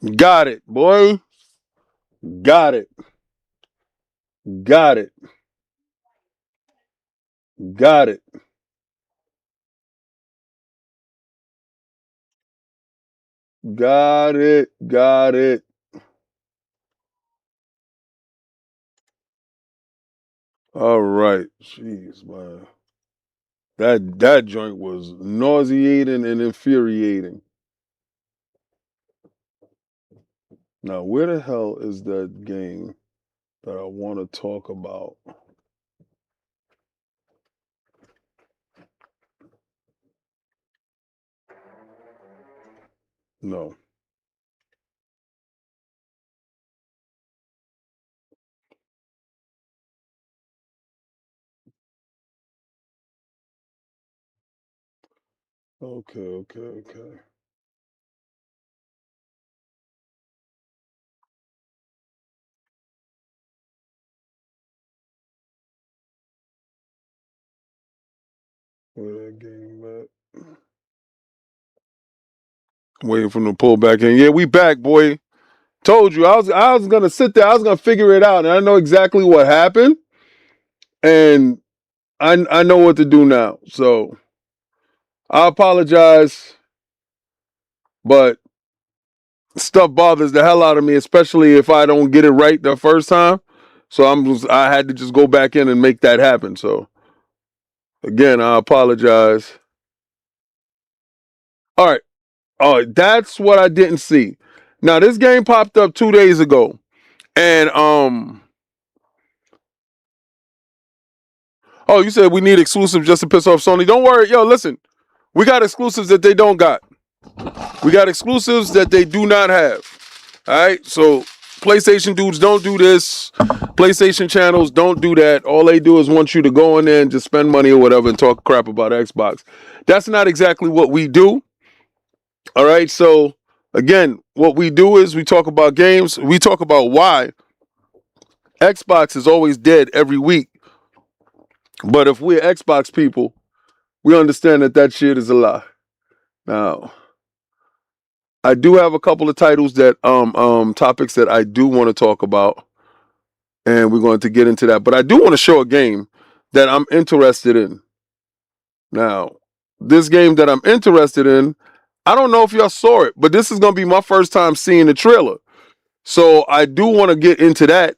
Got it, boy. Got it. Got it. Got it. Got it. Got it. All right. Jeez, man. That joint was nauseating and infuriating. Now, where the hell is that game that I want to talk about? No. Okay, okay, okay. Where that game at? Waiting for them to pull back in. Yeah, we back, boy. Told you I was gonna sit there. I was gonna figure it out, and I know exactly what happened, and I know what to do now. So I apologize, but stuff bothers the hell out of me, especially if I don't get it right the first time. So I had to just go back in and make that happen. So again, I apologize. All right. All right, that's what I didn't see. Now this game popped up 2 days ago, and oh, you said we need exclusives just to piss off Sony. Don't worry, yo, listen, we got exclusives that they don't got. We got exclusives that they do not have. All right, so PlayStation dudes don't do this. PlayStation channels don't do that. All they do is want you to go in there and just spend money or whatever and talk crap about Xbox. That's not exactly what we do. All right, so again, what we do is we talk about games. We talk about why Xbox is always dead every week. But if we're Xbox people, we understand that that shit is a lie. Now, I do have a couple of titles that topics that I do want to talk about, and we're going to get into that. But I do want to show a game that I'm interested in. Now, this game that I'm interested in, I don't know if y'all saw it, but this is going to be my first time seeing the trailer. So I do want to get into that.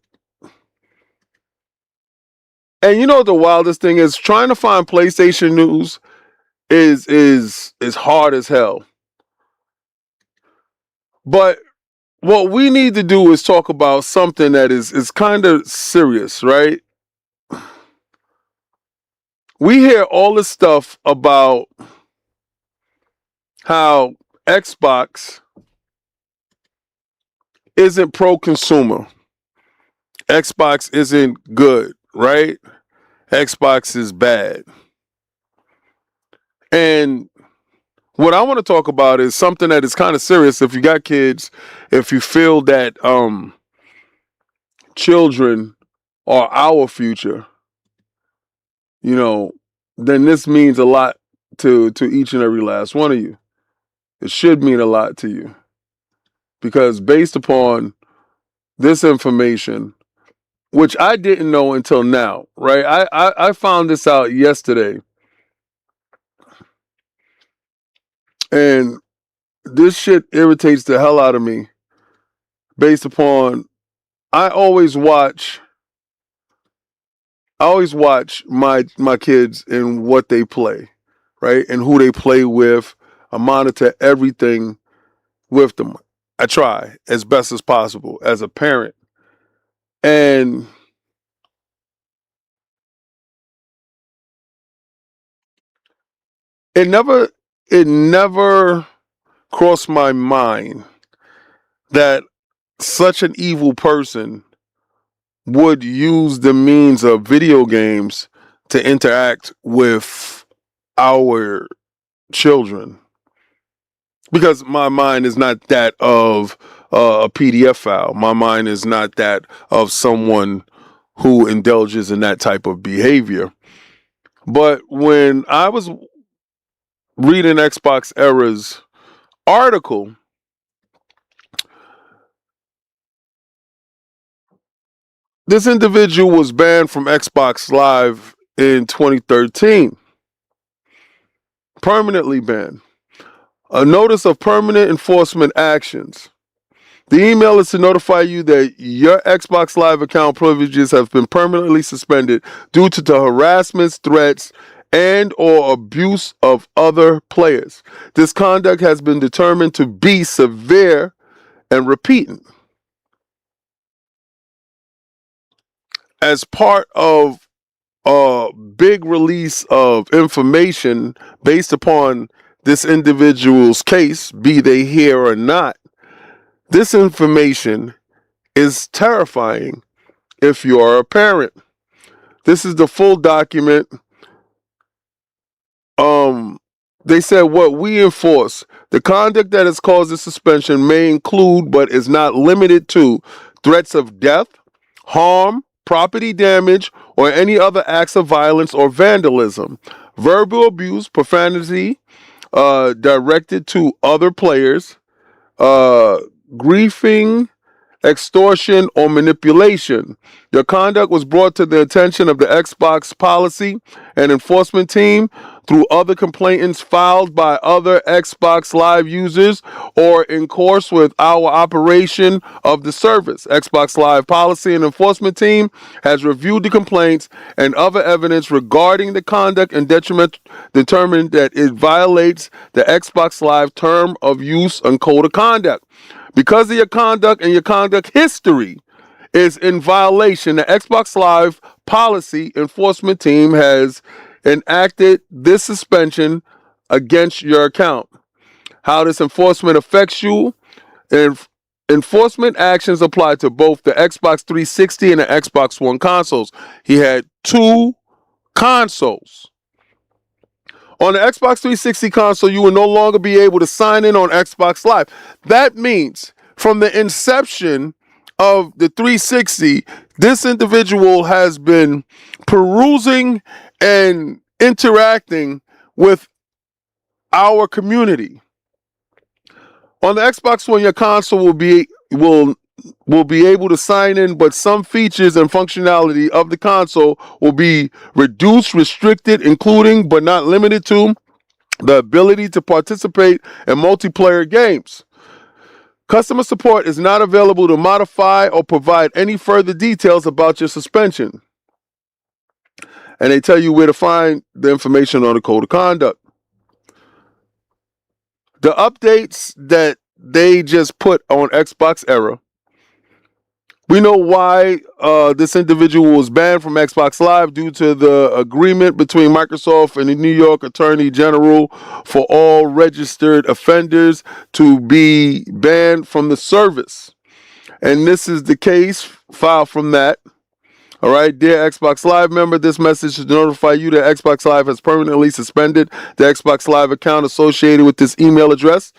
And you know what the wildest thing is? Trying to find PlayStation news is hard as hell. But what we need to do is talk about something that is kind of serious, right? We hear all this stuff about how Xbox isn't pro-consumer. Xbox isn't good, right? Xbox is bad. And what I want to talk about is something that is kind of serious. If you got kids, if you feel that children are our future, you know, then this means a lot to each and every last one of you. It should mean a lot to you because based upon this information, which I didn't know until now, right? I found this out yesterday, and this shit irritates the hell out of me. Based upon, I always watch my kids and what they play, right, and who they play with. I monitor everything with them. I try as best as possible as a parent. And it never it never crossed my mind that such an evil person would use the means of video games to interact with our children. Because my mind is not that of a PDF file. My mind is not that of someone who indulges in that type of behavior. But when I was reading Xbox Era's article, This individual was banned from Xbox Live in 2013. Permanently banned. A notice of permanent enforcement actions. The email is to notify you that your Xbox Live account privileges have been permanently suspended due to the harassments, threats, and or abuse of other players. This conduct has been determined to be severe and repeating. As part of a big release of information based upon this individual's case, be they here or not, this information is terrifying if you are a parent. This is the full document. They said what we enforce. The conduct that has caused the suspension may include, but is not limited to, threats of death, harm, property damage, or any other acts of violence or vandalism, verbal abuse, profanity directed to other players, griefing, extortion, or manipulation. Your conduct was brought to the attention of the Xbox policy and enforcement team through other complaints filed by other Xbox Live users or in course with our operation of the service. Xbox Live policy and enforcement team has reviewed the complaints and other evidence regarding the conduct and determined that it violates the Xbox Live term of use and code of conduct. Because of your conduct and your conduct history is in violation, the Xbox Live policy enforcement team has enacted this suspension against your account. How this enforcement affects you, and enforcement actions apply to both the Xbox 360 and the Xbox One consoles. He had two consoles. On the Xbox 360 console, you will no longer be able to sign in on Xbox Live. That means from the inception of the 360, this individual has been perusing and interacting with our community. On the Xbox One, your console will be able to sign in, but some features and functionality of the console will be reduced, restricted, including but not limited to the ability to participate in multiplayer games. Customer support is not available to modify or provide any further details about your suspension. And they tell you where to find the information on the code of conduct. The updates that they just put on Xbox Era. We know why this individual was banned from Xbox Live due to the agreement between Microsoft and the New York Attorney General for all registered offenders to be banned from the service. And this is the case filed from that. All right, dear Xbox Live member, this message is to notify you that Xbox Live has permanently suspended the Xbox Live account associated with this email address.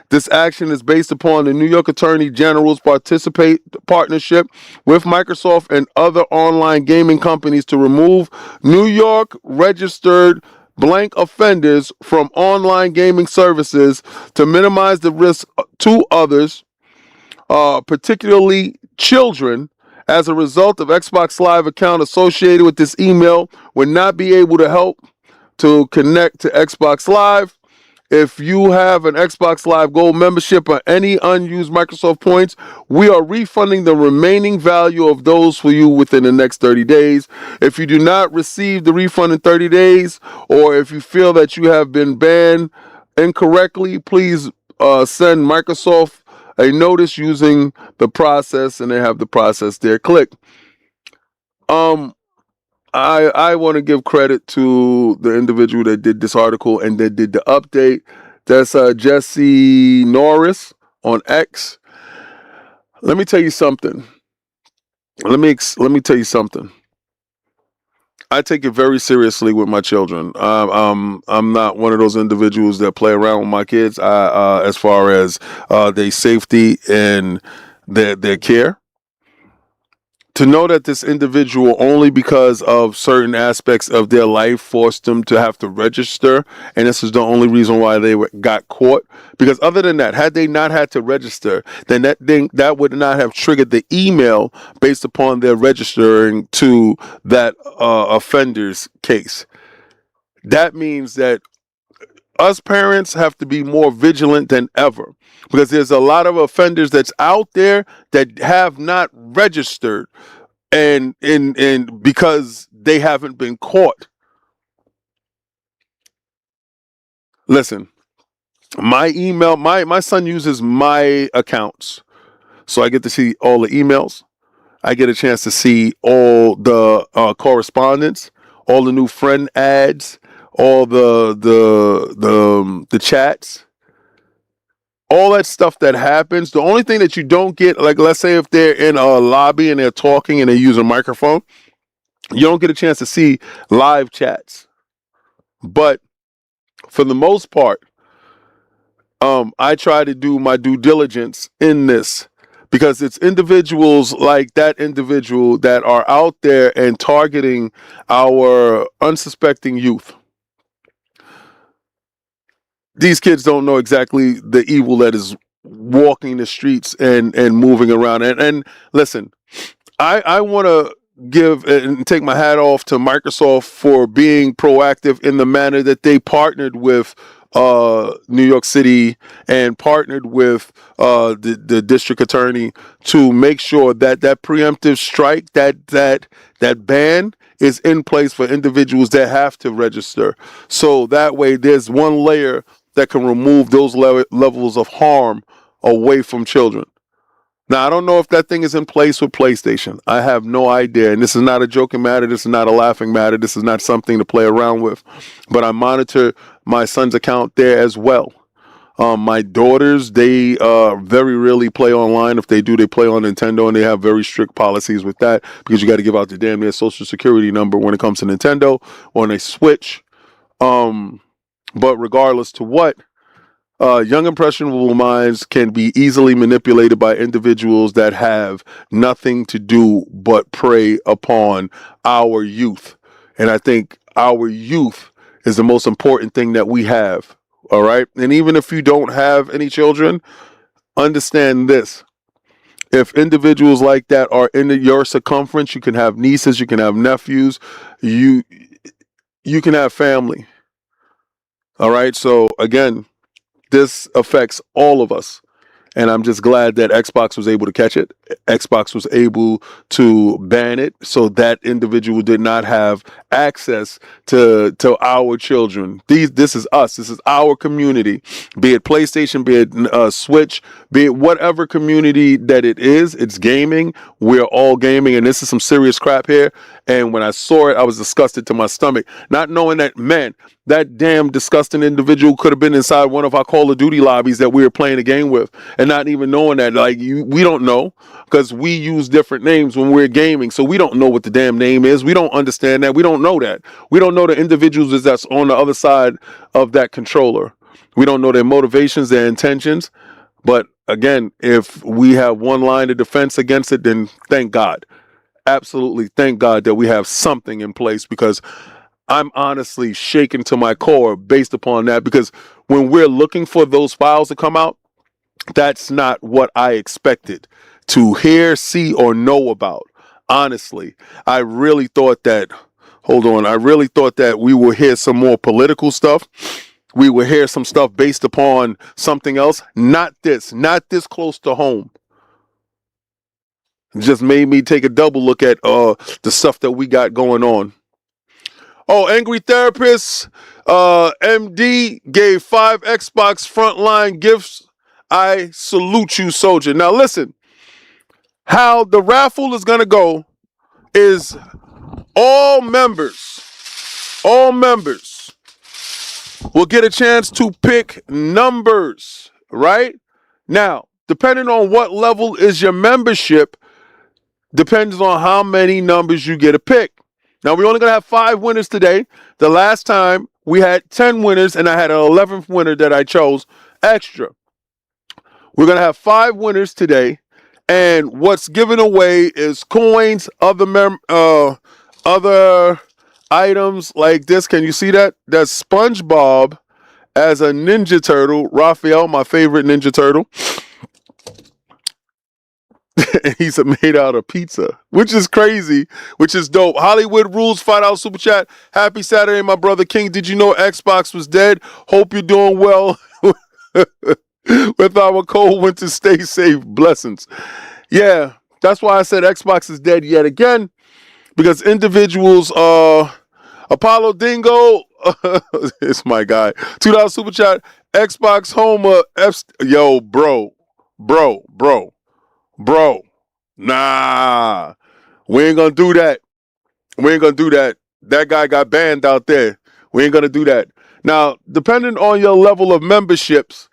This action is based upon the New York Attorney General's partnership with Microsoft and other online gaming companies to remove New York registered blank offenders from online gaming services to minimize the risk to others, particularly children. As a result of Xbox Live account associated with this email would not be able to help to connect to Xbox Live. If you have an Xbox Live Gold membership or any unused Microsoft points, we are refunding the remaining value of those for you within the next 30 days. If you do not receive the refund in 30 days, or if you feel that you have been banned incorrectly, please send Microsoft a notice using the process, and they have the process there. Click. I want to give credit to the individual that did this article and that did the update. That's Jesse Norris on X. Let me tell you something. Let me tell you something. I take it very seriously with my children. I'm not one of those individuals that play around with my kids. As far as their safety and their care. to know that this individual, only because of certain aspects of their life, forced them to have to register, and this is the only reason why they got caught. Because other than that, had they not had to register, then that would not have triggered the email based upon their registering to that offender's case. That means that us parents have to be more vigilant than ever, because there's a lot of offenders that's out there that have not registered, and because they haven't been caught. Listen, my email, my son uses my accounts, so I get to see all the emails. I get a chance to see all the correspondence, all the new friend ads, all the chats, all that stuff that happens. The only thing that you don't get, like, let's say if they're in a lobby and they're talking and they use a microphone, you don't get a chance to see live chats. But for the most part, I try to do my due diligence in this, because it's individuals like that individual that are out there and targeting our unsuspecting youth. These kids don't know exactly the evil that is walking the streets and moving around. And listen, I want to give and take my hat off to Microsoft for being proactive in the manner that they partnered with New York City and partnered with the district attorney to make sure that that preemptive strike, that ban is in place for individuals that have to register. So that way there's one layer that can remove those levels of harm away from children. Now, I don't know if that thing is in place with PlayStation. I have no idea. And this is not a joking matter. This is not a laughing matter. This is not something to play around with. But I monitor my son's account there as well. My daughters, they very rarely play online. If they do, they play on Nintendo, and they have very strict policies with that, because you got to give out the damn near social security number when it comes to Nintendo on a Switch. But regardless to what, young impressionable minds can be easily manipulated by individuals that have nothing to do but prey upon our youth. And I think our youth is the most important thing that we have. All right. And even if you don't have any children, understand this. If individuals like that are in your circumference, you can have nieces, you can have nephews, you can have family. All right. So again, this affects all of us. And I'm just glad that Xbox was able to catch it. Xbox was able to ban it so that individual did not have access to our children. This is us. This is our community. Be it PlayStation, be it Switch, be it whatever community that it is, it's gaming. We're all gaming, and this is some serious crap here. And when I saw it, I was disgusted to my stomach. Not knowing that, man, that damn disgusting individual could have been inside one of our Call of Duty lobbies that we were playing a game with, and not even knowing that. Like, we don't know, because we use different names when we're gaming, so we don't know what the damn name is. We don't understand that. We don't know that. We don't know the individuals that's on the other side of that controller. We don't know their motivations, their intentions. But again, if we have one line of defense against it, then thank God. Absolutely thank God that we have something in place, because I'm honestly shaken to my core based upon that, because when we're looking for those files to come out, that's not what I expected to hear, see, or know about. Honestly, I really thought that, I really thought that we will hear some more political stuff. We will hear some stuff based upon something else. Not this close to home. It just made me take a double look at the stuff that we got going on. Oh, Angry Therapist, MD gave 5 Xbox Frontline gifts. I salute you, soldier. Now listen, how the raffle is going to go is all members will get a chance to pick numbers, right? Now, depending on what level is your membership, depends on how many numbers you get to pick. Now, we're only going to have 5 winners today. The last time we had 10 winners, and I had an 11th winner that I chose extra. We're going to have 5 winners today, And what's given away is coins, other items like this. Can you see that? That's SpongeBob as a Ninja Turtle. Raphael, my favorite Ninja Turtle. He's made out of pizza, which is crazy, which is dope. Hollywood Rules, $5 super chat. Happy Saturday, my brother King. Did you know Xbox was dead? Hope you're doing well with our cold winter. Stay safe. Blessings. Yeah, that's why I said Xbox is dead yet again, because individuals, Apollo Dingo, it's my guy. $2 super chat. Xbox Homer, yo, bro. Nah, we ain't gonna do that. That guy got banned out there. We ain't gonna do that. Now, depending on your level of memberships,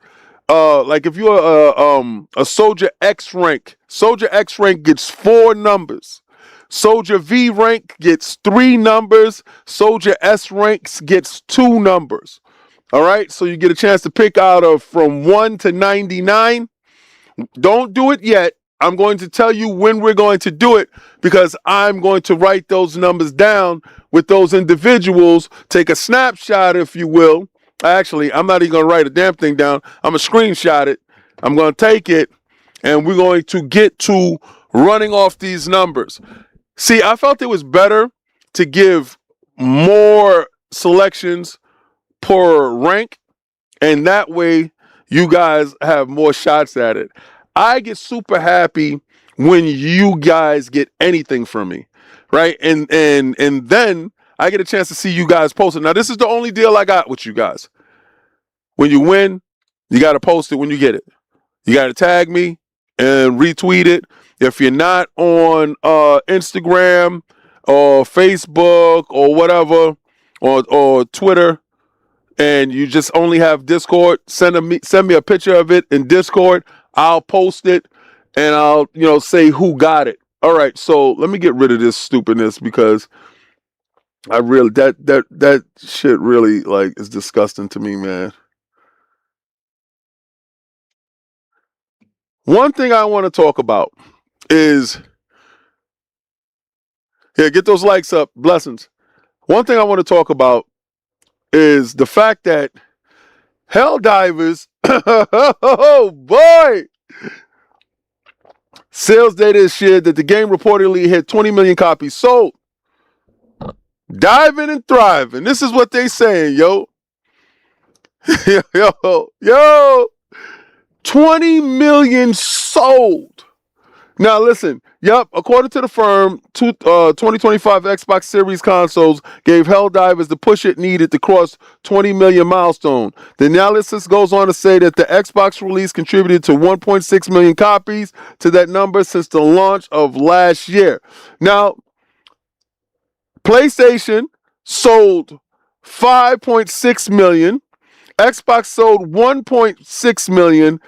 like if you're a Soldier X rank gets 4 numbers. Soldier V rank gets 3 numbers. Soldier S ranks gets 2 numbers. All right, so you get a chance to pick out of from 1 to 99. Don't do it yet. I'm going to tell you when we're going to do it, because I'm going to write those numbers down with those individuals, take a snapshot, if you will. Actually, I'm not even going to write a damn thing down. I'm going to screenshot it. I'm going to take it, and we're going to get to running off these numbers. See, I felt it was better to give more selections per rank, and that way you guys have more shots at it. I get super happy when you guys get anything from me, right? And then I get a chance to see you guys post it. Now, this is the only deal I got with you guys. When you win, you got to post it when you get it. You got to tag me and retweet it. If you're not on Instagram or Facebook or whatever, or Twitter, and you just only have Discord, send me a picture of it in Discord. I'll post it, and I'll say who got it. All right, so let me get rid of this stupidness, because I really that shit really like is disgusting to me, man. One thing I want to talk about is, yeah, get those likes up, blessings. One thing I want to talk about is the fact that Helldivers, oh boy, sales data is shared that the game reportedly hit 20 million copies sold. Diving and thriving. This is what they saying, yo. yo. 20 million sold. Now listen, according to the firm, 2025 Xbox Series consoles gave Helldivers the push it needed to cross 20 million milestone. The analysis goes on to say that the Xbox release contributed to 1.6 million copies to that number since the launch of last year. Now, PlayStation sold 5.6 million, Xbox sold 1.6 million,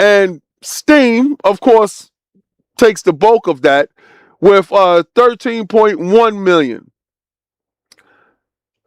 and Steam, of course, takes the bulk of that with 13.1 million.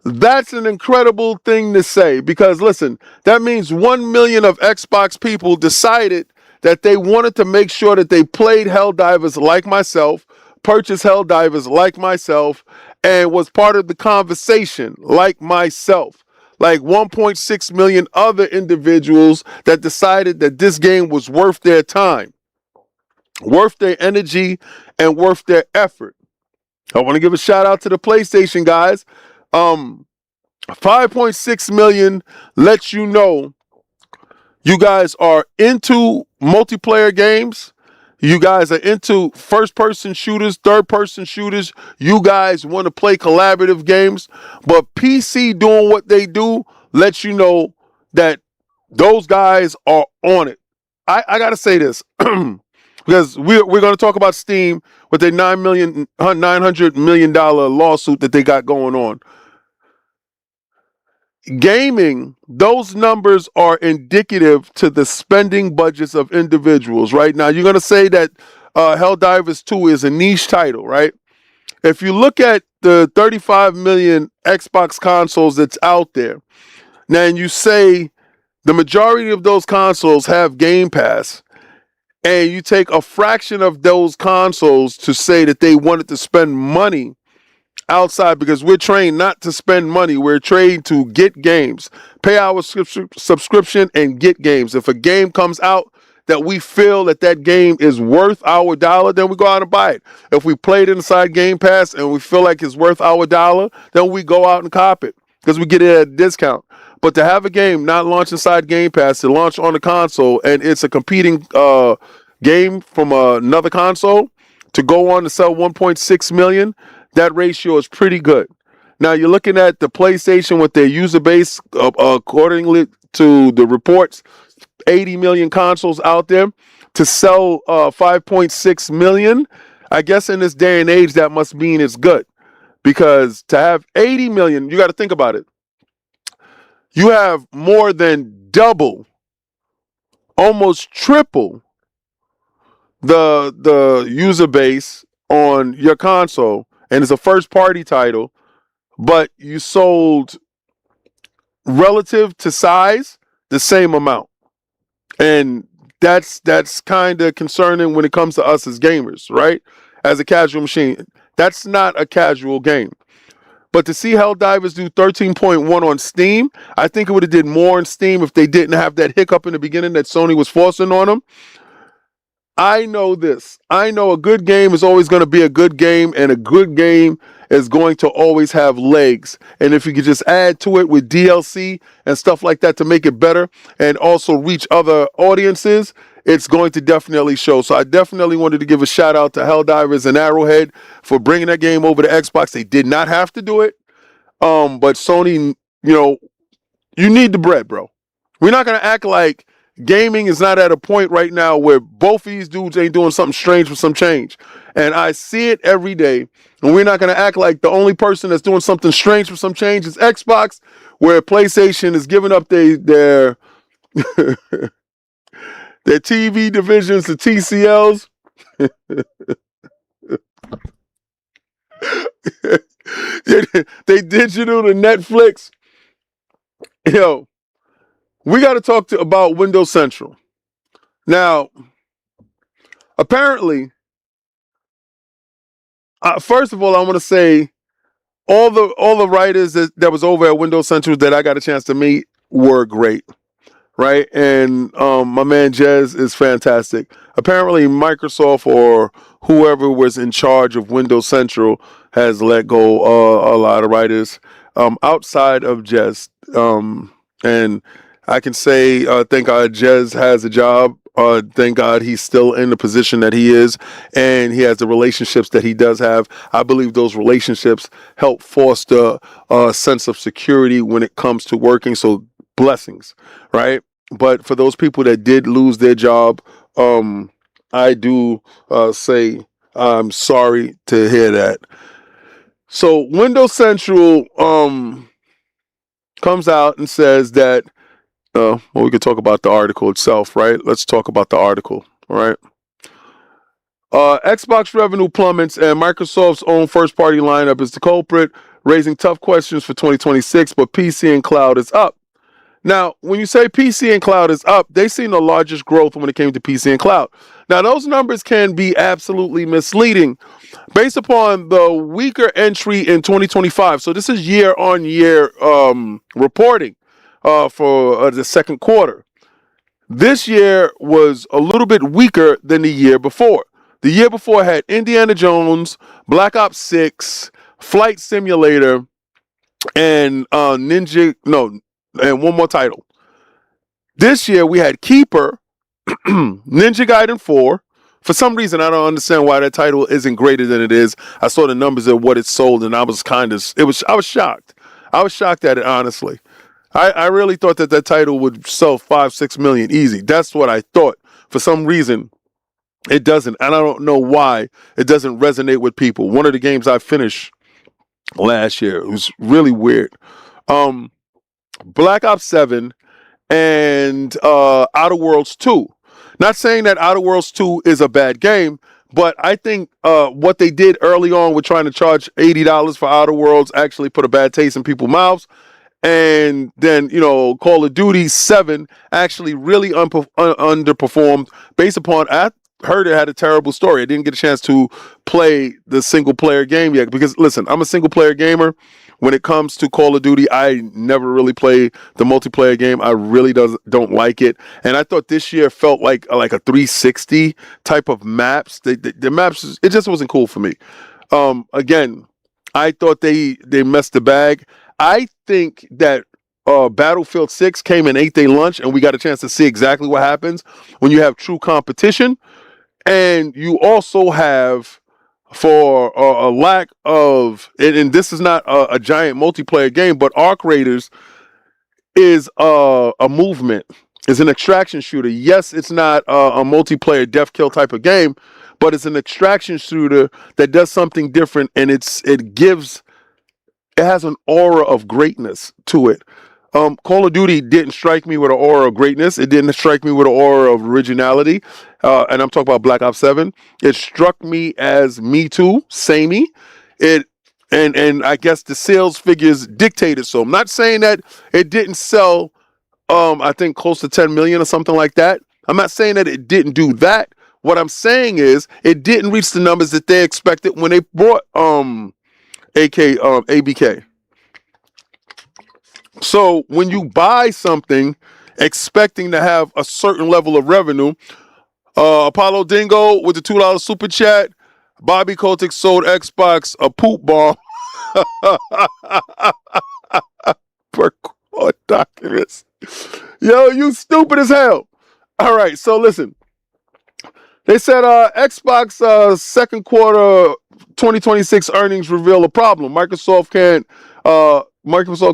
That's an incredible thing to say, because listen, that means 1 million of Xbox people decided that they wanted to make sure that they played Helldivers like myself, purchased Helldivers like myself, and was part of the conversation like myself. Like 1.6 million other individuals that decided that this game was worth their time, worth their energy, and worth their effort. I want to give a shout out to the PlayStation guys. 5.6 million lets you know you guys are into multiplayer games. You guys are into first-person shooters, third-person shooters. You guys want to play collaborative games. But PC doing what they do lets you know that those guys are on it. I got to say this. Because we're going to talk about Steam with a $900 million lawsuit that they got going on. Gaming, those numbers are indicative to the spending budgets of individuals, right? Now, you're going to say that Helldivers 2 is a niche title, right? If you look at the 35 million Xbox consoles that's out there, now, and you say the majority of those consoles have Game Pass, and you take a fraction of those consoles to say that they wanted to spend money outside, because we're trained not to spend money. We're trained to get games, pay our subscription and get games. If a game comes out that we feel that that game is worth our dollar, then we go out and buy it. If we played inside Game Pass and we feel like it's worth our dollar, then we go out and cop it because we get it at a discount. But to have a game not launch inside Game Pass, to launch on the console, and it's a competing game from another console, to go on to sell 1.6 million, that ratio is pretty good. Now you're looking at the PlayStation with their user base, accordingly to the reports, 80 million consoles out there, to sell 5.6 million. I guess in this day and age, that must mean it's good, because to have 80 million, you got to think about it. You have more than double, almost triple the user base on your console, and it's a first party title, but you sold relative to size the same amount. And that's kind of concerning when it comes to us as gamers, right? As a casual machine. That's not a casual game. But to see Helldivers do 13.1 on Steam, I think it would have did more on Steam if they didn't have that hiccup in the beginning that Sony was forcing on them. I know this. I know a good game is always going to be a good game, and a good game is going to always have legs. And if you could just add to it with DLC and stuff like that to make it better and also reach other audiences, it's going to definitely show. So I definitely wanted to give a shout out to Helldivers and Arrowhead for bringing that game over to Xbox. They did not have to do it. But Sony, you need the bread, bro. We're not going to act like gaming is not at a point right now where both of these dudes ain't doing something strange for some change. And I see it every day. And we're not going to act like the only person that's doing something strange for some change is Xbox, where PlayStation is giving up their their TV divisions to TCLs. They digital to Netflix. We got to talk about Windows Central. Now, apparently, first of all, I want to say all the writers that was over at Windows Central that I got a chance to meet were great, right? And my man Jez is fantastic. Apparently, Microsoft or whoever was in charge of Windows Central has let go a lot of writers outside of Jez. And I can say, thank God Jez has a job. Thank God he's still in the position that he is, and he has the relationships that he does have. I believe those relationships help foster a sense of security when it comes to working. So blessings, right? But for those people that did lose their job, I do say I'm sorry to hear that. So Windows Central comes out and says that, we could talk about the article itself, right? Let's talk about the article, all right? Xbox revenue plummets and Microsoft's own first-party lineup is the culprit, raising tough questions for 2026, but PC and cloud is up. Now, when you say PC and cloud is up, they've seen the largest growth when it came to PC and cloud. Now, those numbers can be absolutely misleading based upon the weaker entry in 2025. So this is year-on-year reporting for the second quarter. This year was a little bit weaker than the year before. The year before had Indiana Jones, Black Ops 6, Flight Simulator, and and one more title. This year we had Keeper, Ninja Gaiden 4. For some reason, I don't understand why that title isn't greater than it is. I saw the numbers of what it sold, and I was shocked. I was shocked at it, honestly. I really thought that title would sell 5-6 million easy. That's what I thought. For some reason, it doesn't. And I don't know why it doesn't resonate with people. One of the games I finished last year, it was really weird. Black Ops 7 and Outer Worlds 2. Not saying that Outer Worlds 2 is a bad game, but I think what they did early on with trying to charge $80 for Outer Worlds actually put a bad taste in people's mouths. And then, Call of Duty 7 actually really underperformed based upon, I heard it had a terrible story. I didn't get a chance to play the single player game yet because, listen, I'm a single player gamer. When it comes to Call of Duty, I never really play the multiplayer game. I really don't like it. And I thought this year felt like a 360 type of maps. The maps, it just wasn't cool for me. Again, I thought they messed the bag. I think that Battlefield 6 came and ate their lunch, and we got a chance to see exactly what happens when you have true competition. And you also have, for a lack of, and this is not a giant multiplayer game, but Arc Raiders is a movement, is an extraction shooter. Yes, it's not a multiplayer death kill type of game, but it's an extraction shooter that does something different, and it has an aura of greatness to it. Call of Duty didn't strike me with an aura of greatness. It didn't strike me with an aura of originality. And I'm talking about Black Ops 7. It struck me as Me Too, samey. And I guess the sales figures dictated so. I'm not saying that it didn't sell, I think close to 10 million or something like that. I'm not saying that it didn't do that. What I'm saying is it didn't reach the numbers that they expected when they brought ABK. So when you buy something expecting to have a certain level of revenue, Apollo Dingo with the $2 super chat, Bobby Kotick sold Xbox a poop bomb per court documents. Yo, you stupid as hell. All right, so listen. They said Xbox second quarter 2026 earnings reveal a problem. Microsoft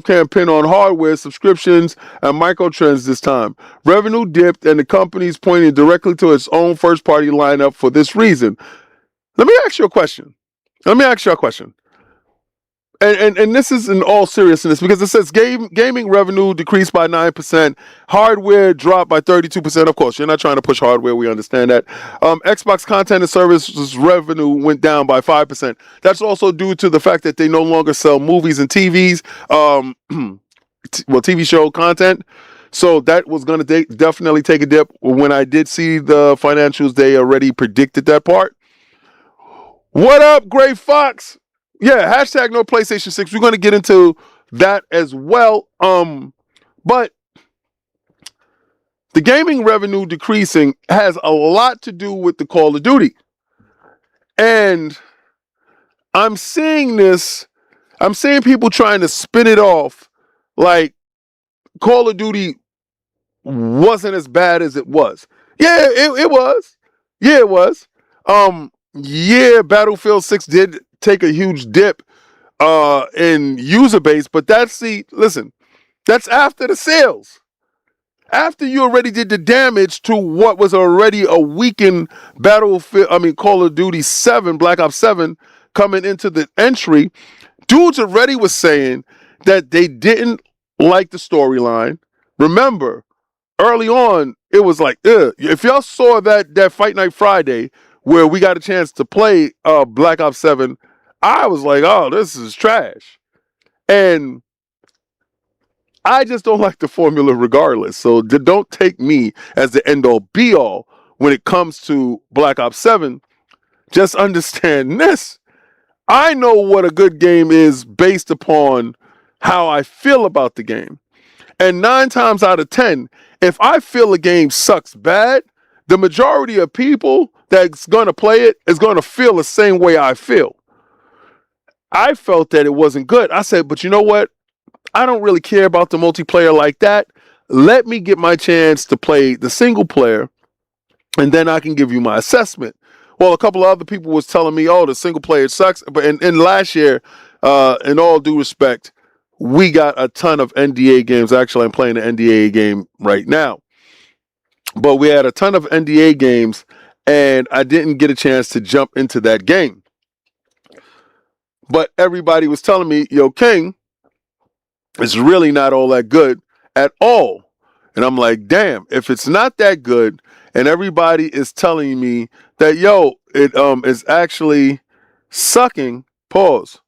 can't pin on hardware subscriptions and microtrends this time. Revenue dipped, and the company's pointing directly to its own first-party lineup for this reason. Let me ask you a question. And this is in all seriousness because it says gaming revenue decreased by 9%, hardware dropped by 32%. Of course, you're not trying to push hardware. We understand that. Xbox content and services revenue went down by 5%. That's also due to the fact that they no longer sell movies and TVs, TV show content. So that was going to definitely take a dip. When I did see the financials, they already predicted that part. What up, Gray Fox? Yeah, hashtag no PlayStation 6. We're going to get into that as well. But the gaming revenue decreasing has a lot to do with the Call of Duty. And I'm seeing people trying to spin it off like Call of Duty wasn't as bad as it was. Yeah, it was. Yeah, it was. Yeah, Battlefield 6 did take a huge dip in user base, but that's after the sales. After you already did the damage to what was already a weakened Call of Duty 7, Black Ops 7 coming into the entry, dudes already was saying that they didn't like the storyline. Remember, early on, it was like, ugh. If y'all saw that Fight Night Friday where we got a chance to play Black Ops 7, I was like, oh, this is trash. And I just don't like the formula regardless. So don't take me as the end-all be-all when it comes to Black Ops 7. Just understand this. I know what a good game is based upon how I feel about the game. And 9 times out of 10, if I feel a game sucks bad, the majority of people that's going to play it is going to feel the same way I feel. I felt that it wasn't good. I said, but you know what? I don't really care about the multiplayer like that. Let me get my chance to play the single player, and then I can give you my assessment. Well, a couple of other people was telling me, oh, the single player sucks. But in last year, in all due respect, we got a ton of NDA games. Actually, I'm playing an NDA game right now. But we had a ton of NDA games, and I didn't get a chance to jump into that game. But everybody was telling me, yo, King, it's really not all that good at all. And I'm like, damn, if it's not that good, and everybody is telling me that, yo, it is actually sucking, pause,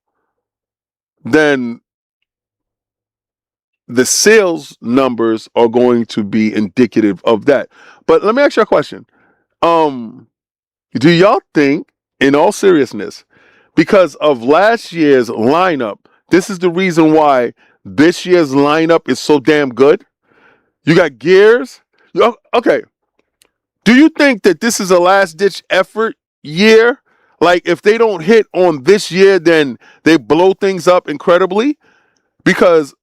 then the sales numbers are going to be indicative of that. But let me ask you a question. Do y'all think, in all seriousness, because of last year's lineup, this is the reason why this year's lineup is so damn good? You got Gears. Okay. Do you think that this is a last-ditch effort year? Like, if they don't hit on this year, then they blow things up incredibly? Because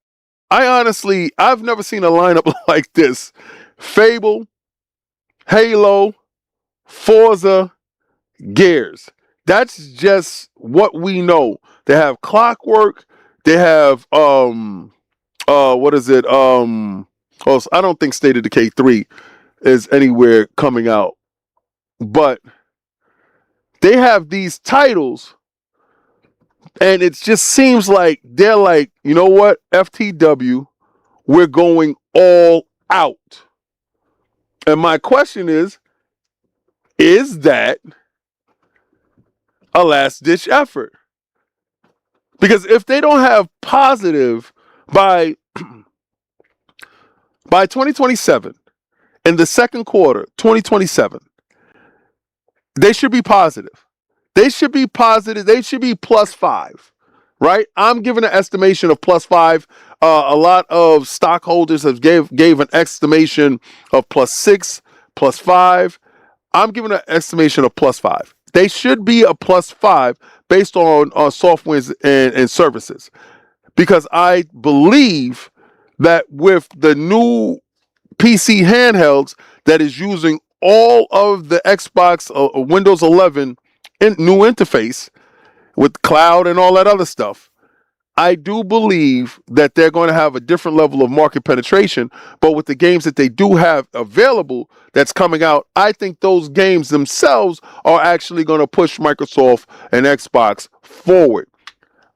I've never seen a lineup like this. Fable, Halo, Forza, Gears. That's just what we know. They have Clockwork. They have what is it? Oh, I don't think State of Decay 3 is anywhere coming out. But they have these titles, and it just seems like they're like, you know what, FTW, we're going all out. And my question is that a last-ditch effort? Because if they don't have positive by 2027, in the second quarter, 2027, they should be positive. They should be positive. They should be +5, right? I'm giving an estimation of +5. A lot of stockholders have gave an estimation of +6, +5. I'm giving an estimation of +5. They should be a +5 based on softwares and services. Because I believe that with the new PC handhelds that is using all of the Xbox Windows 11 new interface with cloud and all that other stuff, I do believe that they're going to have a different level of market penetration. But with the games that they do have available that's coming out, I think those games themselves are actually going to push Microsoft and Xbox forward.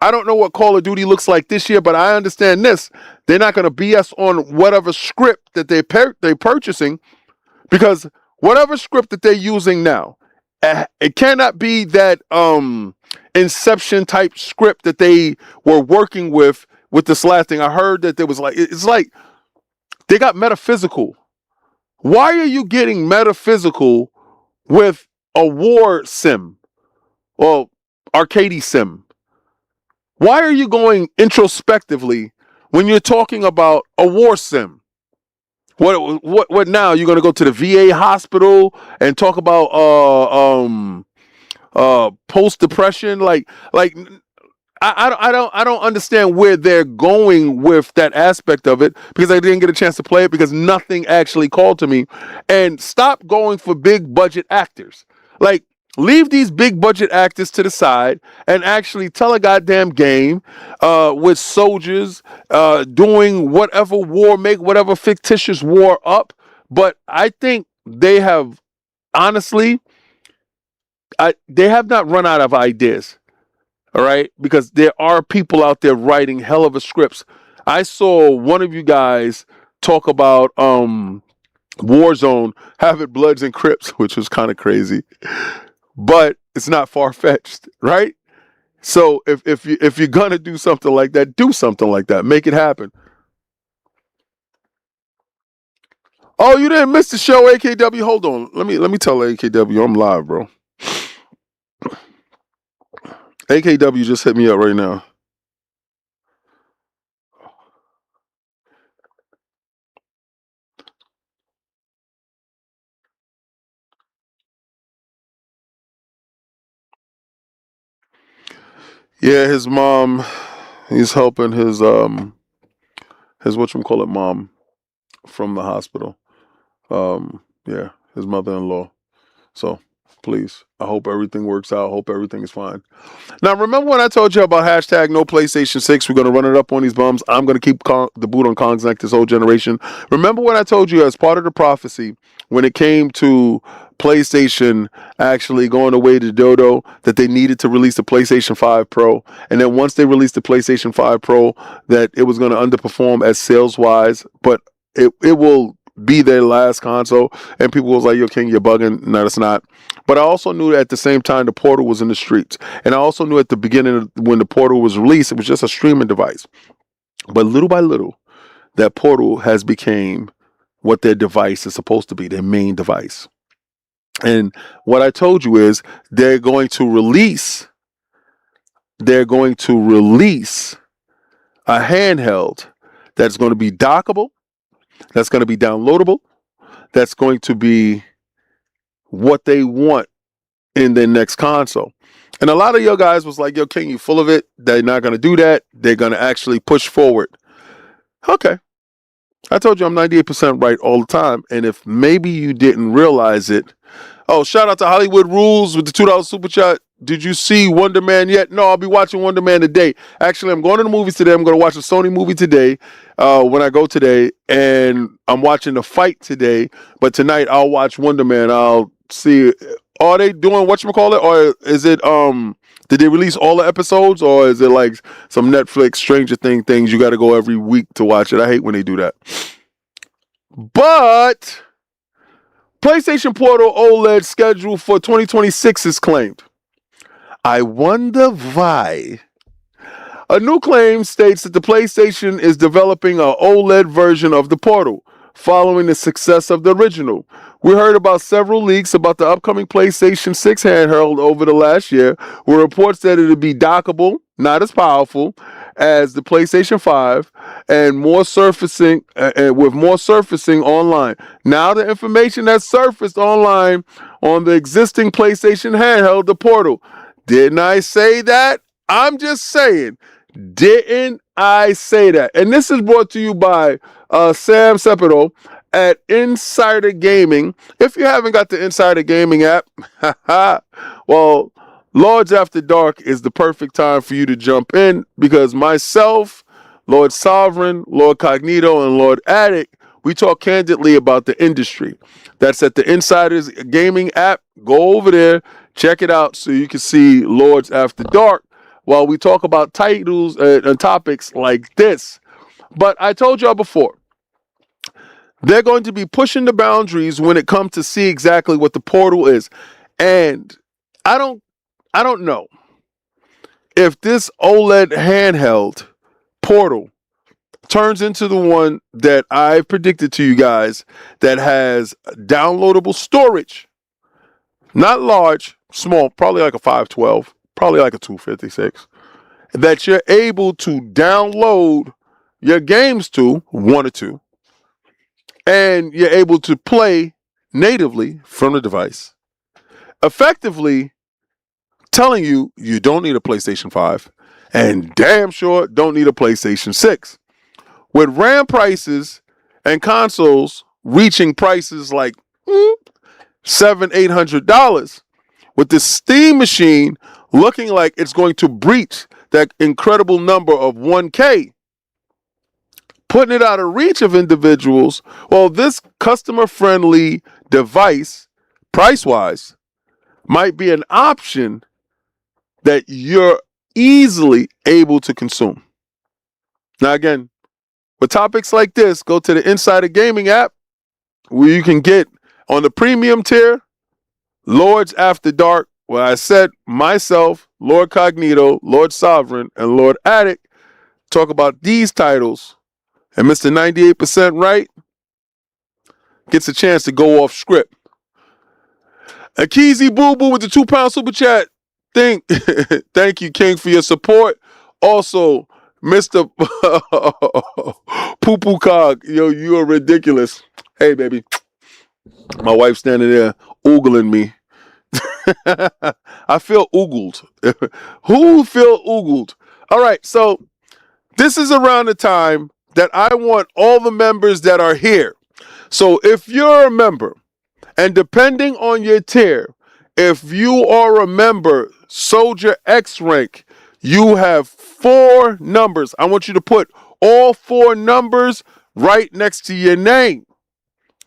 I don't know what Call of Duty looks like this year, but I understand this. They're not going to BS on whatever script that they're purchasing, because whatever script that they're using now, it cannot be that Inception type script that they were working with this last thing. I heard that there was it's like they got metaphysical. Why are you getting metaphysical with a war sim? Well, arcade sim. Why are you going introspectively when you're talking about a war sim? What now? You're gonna go to the VA hospital and talk about post depression? I don't understand where they're going with that aspect of it, because I didn't get a chance to play it because nothing actually called to me. And stop going for big budget actors. Like, leave these big budget actors to the side and actually tell a goddamn game with soldiers doing whatever war, make whatever fictitious war up. But I think they have, honestly, they have not run out of ideas. All right, because there are people out there writing hell of a scripts. I saw one of you guys talk about Warzone having Bloods and Crips, which was kind of crazy, but it's not far-fetched, right? So if you're gonna do something like that, do something like that. Make it happen. Oh, you didn't miss the show, AKW. Hold on, let me tell AKW I'm live, bro. AKW just hit me up right now. Yeah, his mom, he's helping his whatchamacallit mom from the hospital. Yeah, his mother-in-law. So please, I hope everything works out. I hope everything is fine. Now, remember when I told you about hashtag no PlayStation 6? We're going to run it up on these bums. I'm going to keep the boot on Kong's neck this whole generation. Remember when I told you, as part of the prophecy, when it came to PlayStation actually going away to Dodo, that they needed to release the PlayStation 5 Pro. And then once they released the PlayStation 5 Pro, that it was going to underperform as sales-wise, but it will be their last console. And people was like, yo, King, you're bugging. No, it's not. But I also knew that at the same time the Portal was in the streets. And I also knew at the beginning when the Portal was released, it was just a streaming device. But little by little, that Portal has become what their device is supposed to be, their main device. And what I told you is they're going to release a handheld that's going to be dockable, that's going to be downloadable, that's going to be what they want in their next console. And a lot of your guys was like, yo, King, you full of it. They're not going to do that. They're going to actually push forward. Okay. I told you I'm 98% right all the time. And if maybe you didn't realize it, oh, shout out to Hollywood Rules with the $2 super chat. Did you see Wonder Man yet? No, I'll be watching Wonder Man today. Actually, I'm going to the movies today. I'm going to watch a Sony movie today when I go today. And I'm watching the fight today. But tonight, I'll watch Wonder Man. I'll see. Are they doing whatchamacallit? Or is it, did they release all the episodes? Or is it like some Netflix Stranger things you got to go every week to watch it? I hate when they do that. But PlayStation Portal OLED schedule for 2026 is claimed. I wonder why. A new claim states that the PlayStation is developing an OLED version of the Portal, following the success of the original. We heard about several leaks about the upcoming PlayStation 6 handheld over the last year, with reports that it would be dockable, not as powerful as the PlayStation 5, and more surfacing with more surfacing online. Now the information that surfaced online on the existing PlayStation handheld, the Portal. Didn't I say that? I'm just saying. Didn't I say that? And this is brought to you by Sam Sepito at Insider Gaming. If you haven't got the Insider Gaming app, well, Lords After Dark is the perfect time for you to jump in, because myself, Lord Sovereign, Lord Cognito, and Lord Addict, we talk candidly about the industry. That's at the Insiders Gaming app. Go over there, check it out so you can see Lords After Dark while we talk about titles and topics like this. But I told y'all before, they're going to be pushing the boundaries when it comes to see exactly what the Portal is. And I don't know if this OLED handheld Portal turns into the one that I predicted to you guys, that has downloadable storage, not large, small, probably like a 512, probably like a 256, that you're able to download your games to, one or two, and you're able to play natively from the device, effectively telling you you don't need a PlayStation 5 and damn sure don't need a PlayStation 6. With RAM prices and consoles reaching prices like $700-800, with the Steam machine looking like it's going to breach that incredible number of 1K, putting it out of reach of individuals, well, this customer-friendly device, price-wise, might be an option that you're easily able to consume. Now, again, with topics like this, go to the Insider Gaming app, where you can get on the premium tier, Lords After Dark, where I said myself, Lord Cognito, Lord Sovereign, and Lord Addict talk about these titles, and Mr. 98% right gets a chance to go off script. Akizi Boo Boo with the £2 super chat. Thank you, King, for your support. Also, Mr. Poo Poo Cog, yo, you are ridiculous. Hey, baby. My wife's standing there oogling me. I feel oogled. Who feel oogled? All right, so this is around the time that I want all the members that are here. So if you're a member, and depending on your tier, if you are a member, Soldier X rank, you have 4 numbers. I want you to put all 4 numbers right next to your name.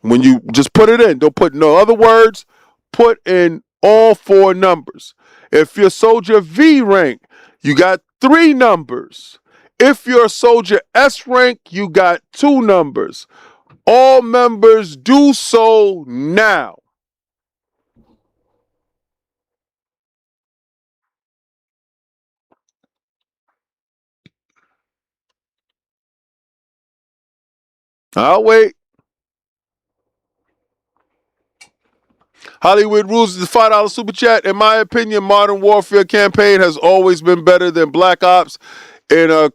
When you just put it in, don't put no other words, put in all 4 numbers. If you're Soldier V rank, you got 3 numbers. If you're Soldier S rank, you got 2 numbers. All members do so now. I'll wait. Hollywood Rules is the $5 super chat. In my opinion, Modern Warfare campaign has always been better than Black Ops. And I'm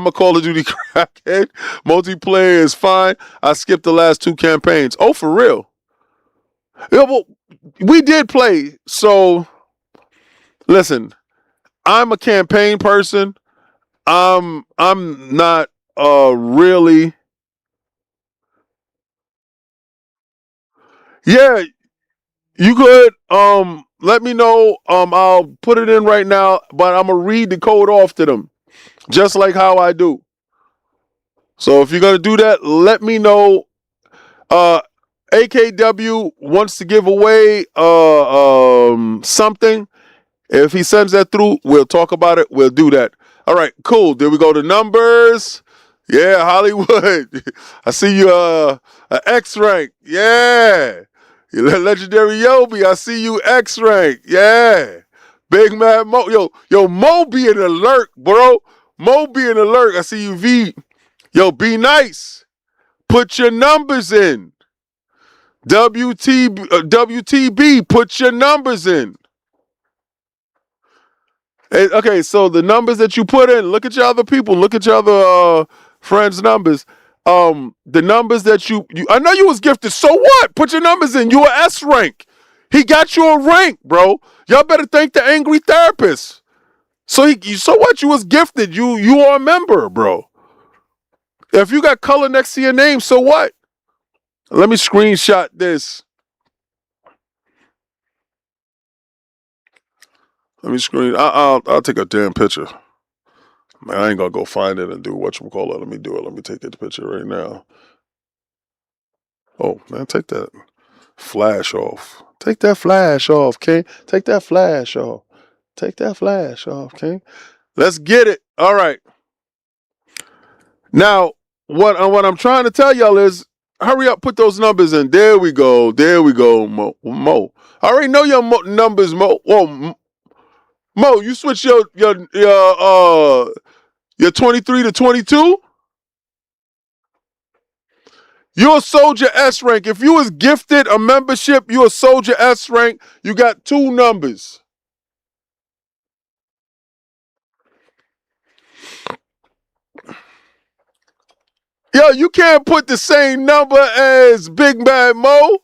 a Call of Duty crackhead. Multiplayer is fine. I skipped the last 2 campaigns. Oh, for real? Yeah, well, we did play. So, listen, I'm a campaign person. I'm not really. Yeah, you could let me know. I'll put it in right now, but I'm gonna read the code off to them, just like how I do. So if you're gonna do that, let me know. Uh, AKW wants to give away something. If he sends that through, we'll talk about it. We'll do that. All right, cool. There we go to numbers. Yeah, Hollywood. I see you X rank. Yeah. Legendary Yobi, I see you X rank. Yeah. Big Mad Mo. Yo, Mo be an alert, bro. Mo be an alert. I see you V. Yo, be nice. Put your numbers in. WTB, put your numbers in. Hey, okay, so the numbers that you put in, look at your other people, look at your other friends' numbers. The numbers that you I know you was gifted. So what? Put your numbers in. You a S rank. He got you a rank, bro. Y'all better thank the angry therapist. So what? You was gifted. You are a member, bro. If you got color next to your name, so what? Let me screenshot this. I'll take a damn picture. Man, I ain't gonna go find it and do whatchamacallit. Let me do it. Let me take that picture right now. Oh, man, take that flash off. Take that flash off, King. Take that flash off. Take that flash off, King. Let's get it. All right. Now, what I'm trying to tell y'all is, hurry up, put those numbers in. There we go. There we go, Mo. I already know your numbers, Mo. Whoa, Mo, you switch your 23 to 22? You're a soldier S rank. If you was gifted a membership, you're a soldier S rank. You got 2 numbers. Yo, you can't put the same number as Big Bad Mo.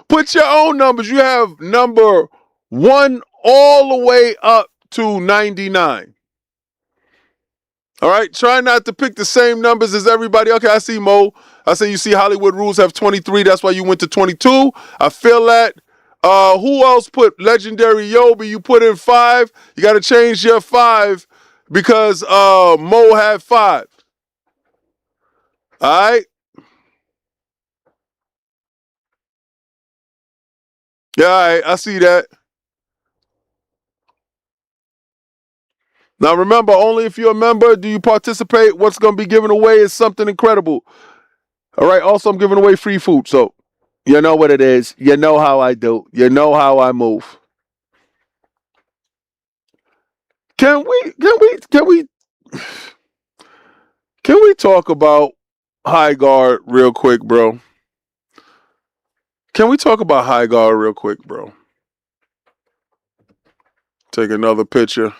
Put your own numbers. You have number 1 all the way up to 99. All right, try not to pick the same numbers as everybody. Okay, I see Mo. I see you see Hollywood Rules have 23. That's why you went to 22. I feel that. Who else put Legendary Yobi? You put in 5. You got to change your 5 because Mo had 5. All right. Yeah, all right. I see that. Now remember, only if you're a member do you participate. What's going to be given away is something incredible. All right. Also, I'm giving away free food. So you know what it is. You know how I do. You know how I move. Can we talk about High Guard real quick, bro? Can we talk about High Guard real quick, bro? Take another picture.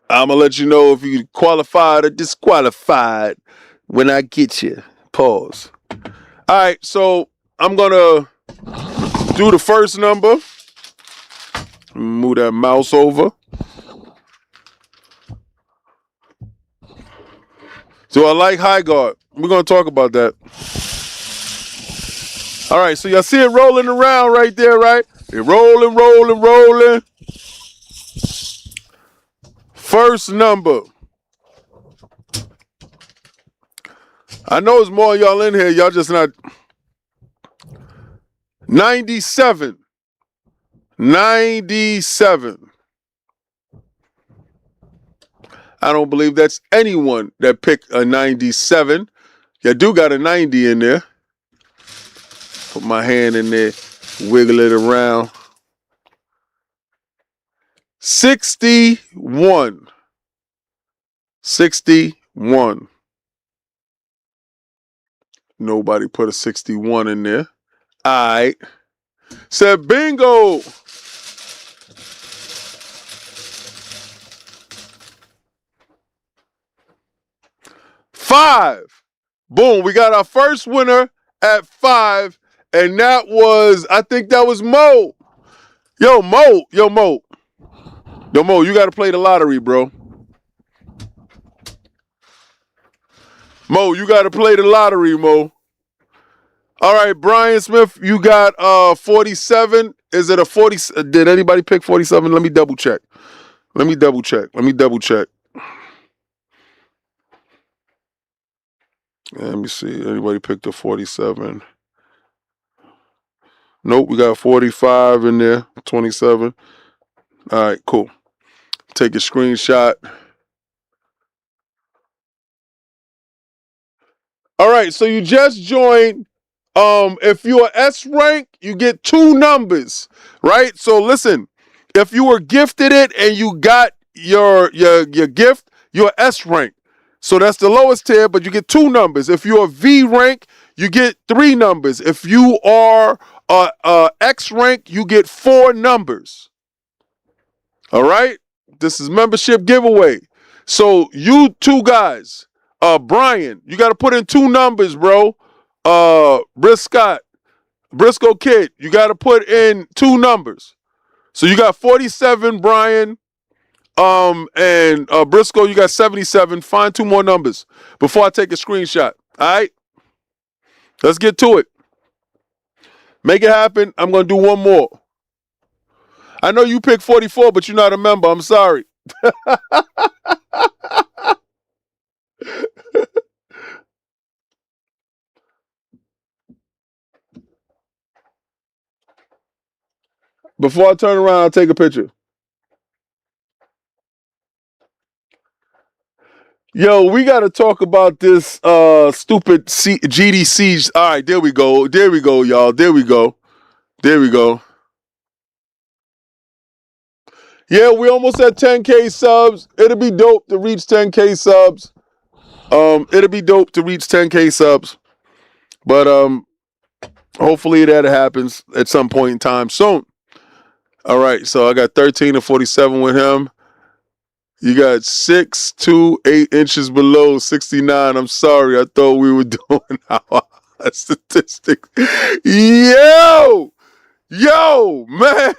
I'm gonna let you know if you qualified or disqualified when I get you. Pause. All right, so I'm gonna do the first number. Move that mouse over. So I like High Guard. We're gonna talk about that. All right, so y'all see it rolling around right there, right? It rolling. First number. I know there's more of y'all in here. Y'all just not. 97. 97. I don't believe that's anyone that picked a 97. You do got a 90 in there. Put my hand in there, wiggle it around. 61. 61. Nobody put a 61 in there. All right. Said bingo. Five. Boom. We got our first winner at 5. And that was, I think that was Mo. Yo, Mo. Yo, Mo, you got to play the lottery, bro. Mo, you got to play the lottery, Mo. All right, Brian Smith, you got 47. Is it a 40? Did anybody pick 47? Let me double check. Let me double check. Let me see. Anybody picked a 47? Nope, we got 45 in there. 27. All right, cool. Take a screenshot. All right, so you just joined. If you're S rank, you get 2 numbers, right? So listen, if you were gifted it and you got your gift, you're S rank. So that's the lowest tier, but you get 2 numbers. If you're V rank, you get 3 numbers. If you are X rank, you get 4 numbers. All right? This is membership giveaway. So you 2 guys, Brian, you got to put in 2 numbers, bro. Briscoe Kid, you got to put in 2 numbers. So you got 47, Brian, and Briscoe, you got 77. Find 2 more numbers before I take a screenshot. All right? Let's get to it. Make it happen. I'm going to do 1 more. I know you picked 44, but you're not a member. I'm sorry. Before I turn around, I'll take a picture. Yo, we got to talk about this stupid GDC. All right, there we go. There we go, y'all. There we go. Yeah, we almost at 10K subs. It'll be dope to reach 10K subs. But hopefully that happens at some point in time soon. All right, so I got 13 and 47 with him. You got 6 to 8 inches below 69. I'm sorry, I thought we were doing our statistics. Yo, man,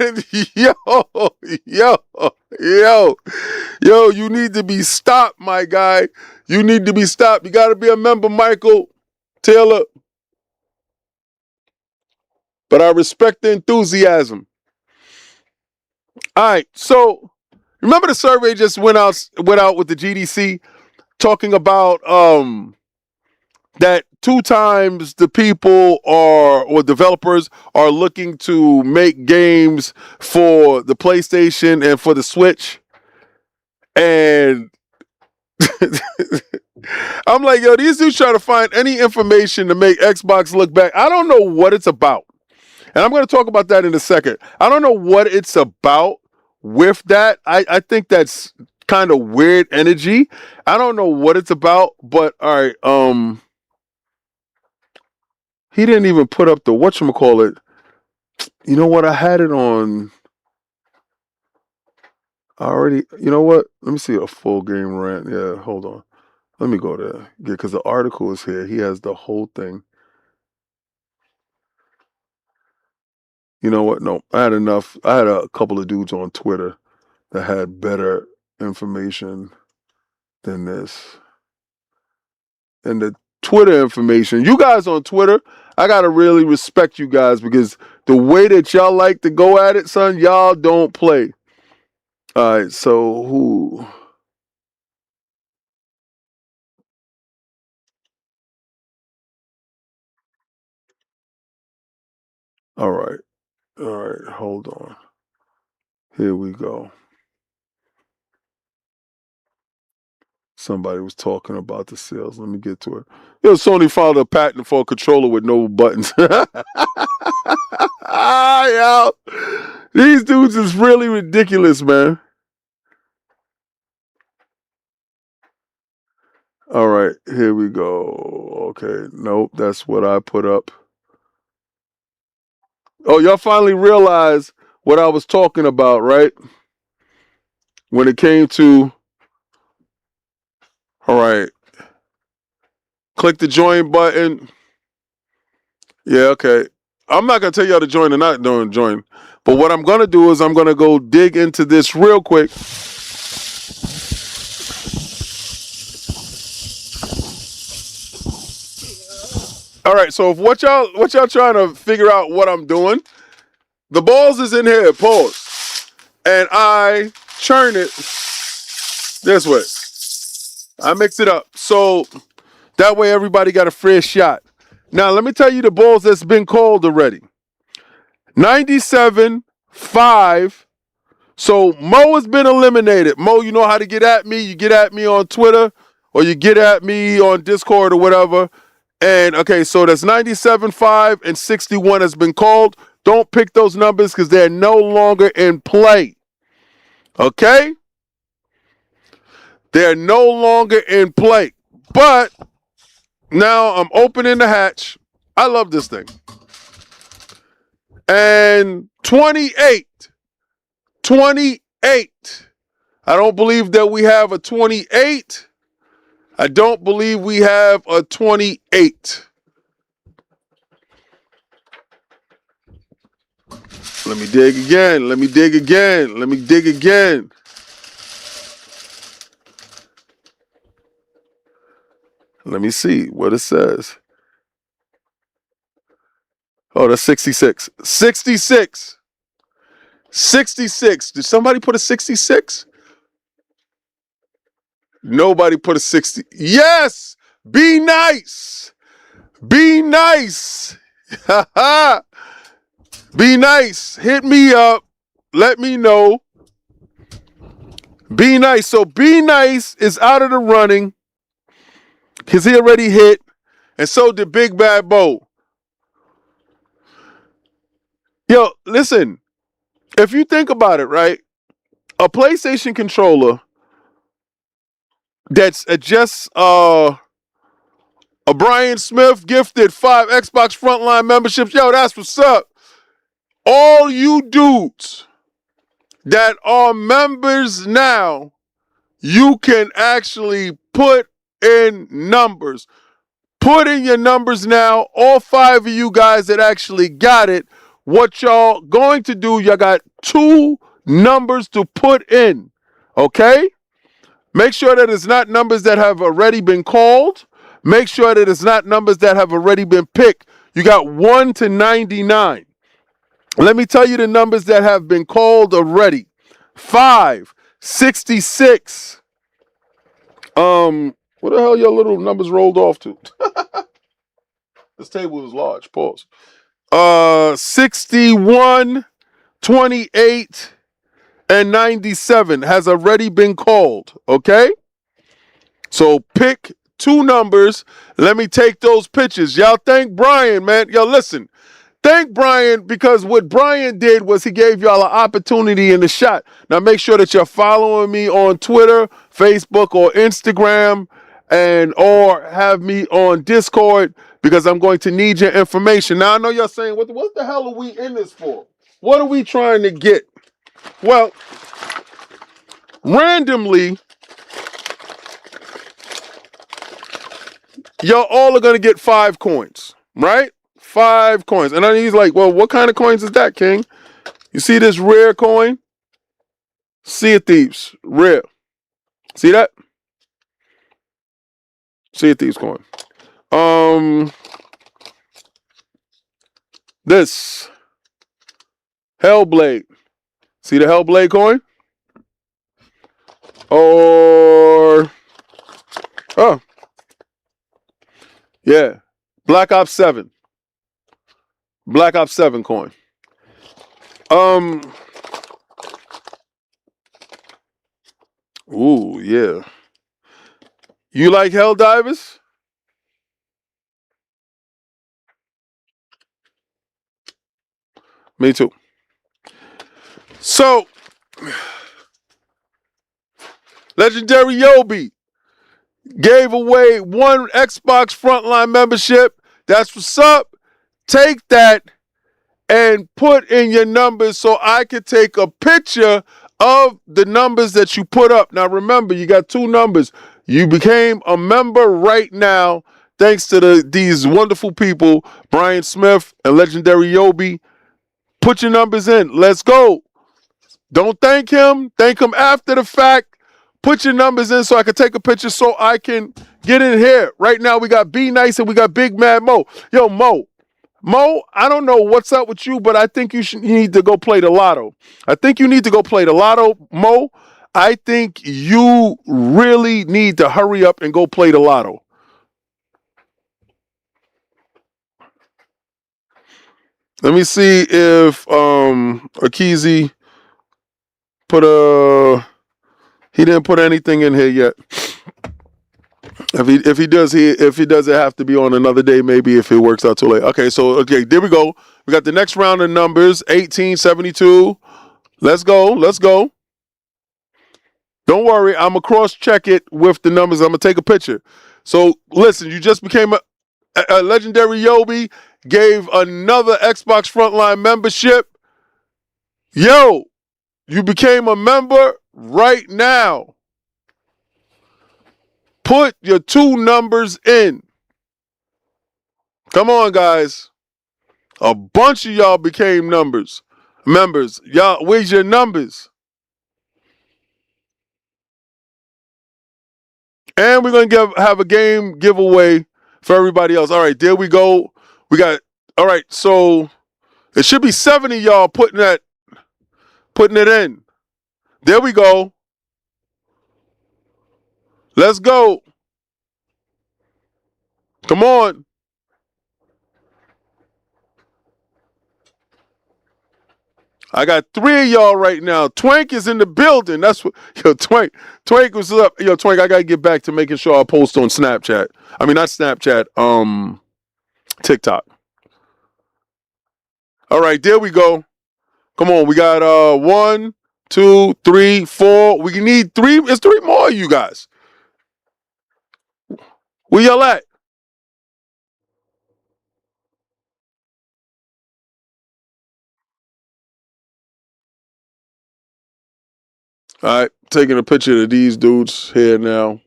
yo, you need to be stopped, my guy. You need to be stopped. You got to be a member, Michael Taylor. But I respect the enthusiasm. All right, so remember the survey just went out with the GDC talking about that 2 times the people or developers are looking to make games for the PlayStation and for the Switch. And I'm like, yo, these dudes trying to find any information to make Xbox look back. I don't know what it's about. And I'm going to talk about that in a second. I don't know what it's about with that. I think that's kind of weird energy. I don't know what it's about, but all right, he didn't even put up the whatchamacallit. You know what? I had it on. You know what? Let me see a full game rant. Yeah, hold on. Let me go there. Yeah, because the article is here. He has the whole thing. You know what? No, I had enough. I had a couple of dudes on Twitter that had better information than this. And the Twitter information, you guys on Twitter, I got to really respect you guys because the way that y'all like to go at it, son, y'all don't play. All right, so who? All right, hold on. Here we go. Somebody was talking about the sales. Let me get to it. Yo, Sony filed a patent for a controller with no buttons. Yo, these dudes is really ridiculous, man. All right, here we go. Okay, nope, that's what I put up. Oh, y'all finally realized what I was talking about, right? When it came to, all right, click the join button. Yeah, okay. I'm not going to tell y'all to join or not join. But what I'm going to do is I'm going to go dig into this real quick. All right, so if what y'all trying to figure out what I'm doing, the balls is in here, pause. And I churn it this way. I mix it up. So that way everybody got a fresh shot. Now, let me tell you the balls that's been called already. 97, 5. So Mo has been eliminated. Mo, you know how to get at me. You get at me on Twitter or you get at me on Discord or whatever. And okay, so that's 97, 5, and 61 has been called. Don't pick those numbers because they're no longer in play. Okay? They're no longer in play. But now I'm opening the hatch. I love this thing. And 28. 28. I don't believe that we have a 28. I don't believe we have a 28. Let me dig again. Let me dig again. Let me dig again. Let me see what it says. Oh, that's 66. 66. 66. Did somebody put a 66? Nobody put a 60. Yes! Be nice. Be nice. Be nice. Hit me up. Let me know. Be nice. So Be Nice is out of the running because he already hit, and so did Big Bad Bo. Yo, listen. If you think about it, right? A PlayStation controller that's just a Brian Smith gifted 5 Xbox Frontline memberships. Yo, that's what's up. All you dudes that are members now, you can actually put in numbers. Put in your numbers now. All 5 of you guys that actually got it, what y'all going to do, y'all got 2 numbers to put in. Okay? Make sure that it's not numbers that have already been called. Make sure that it's not numbers that have already been picked. You got 1 to 99. Let me tell you the numbers that have been called already. 5, 66. What the hell your little numbers rolled off to? This table is large. Pause. 61, 28, and 97 has already been called. Okay? So pick 2 numbers. Let me take those pictures. Y'all thank Brian, man. Yo, listen. Thank Brian because what Brian did was he gave y'all an opportunity in the shot. Now make sure that you're following me on Twitter, Facebook, or Instagram, and or have me on Discord because I'm going to need your information. Now I know y'all saying, what the hell are we in this for? What are we trying to get? Well, randomly, y'all all are going to get 5 coins, right? 5 coins. And then he's like, well, what kind of coins is that, King? You see this rare coin? Sea of Thieves. Rare. See that? Sea of Thieves coin. This. Hellblade. See the Hellblade coin? Or... Oh. Yeah. Black Ops 7. Black Ops 7 coin. Ooh, yeah. You like Helldivers? Me too. So, Legendary Yobi. Gave away 1 Xbox Frontline membership. That's what's up. Take that and put in your numbers so I could take a picture of the numbers that you put up. Now remember, you got 2 numbers. You became a member right now thanks to these wonderful people, Brian Smith and Legendary Yobi. Put your numbers in. Let's go. Don't thank him. Thank him after the fact. Put your numbers in so I can take a picture so I can get in here. Right now we got B Nice and we got Big Mad Mo. Yo, Mo, I don't know what's up with you, but I think you need to go play the lotto. I think you need to go play the lotto, Mo. I think you really need to hurry up and go play the lotto. Let me see if Akizi he didn't put anything in here yet. If he does, it have to be on another day, maybe if it works out too late. Okay, so there we go. We got the next round of numbers, 18, 72. Let's go. Don't worry, I'm gonna cross-check it with the numbers. I'm gonna take a picture. So listen, you just became a Legendary Yobi, gave another Xbox Frontline membership. Yo, you became a member right now. Put your 2 numbers in. Come on, guys. A bunch of y'all became members. Y'all, where's your numbers? And we're going to have a game giveaway for everybody else. All right, there we go. All right, so it should be 7 of y'all putting it in. There we go. Let's go. Come on. I got 3 of y'all right now. Twank is in the building. That's what, Twank was up. Twank, I got to get back to making sure I post on Snapchat. I mean, not Snapchat, TikTok. All right, there we go. Come on, we got 1, 2, 3, 4. We need 3. It's 3 more of you guys. Where y'all at? All right, taking a picture of these dudes here now.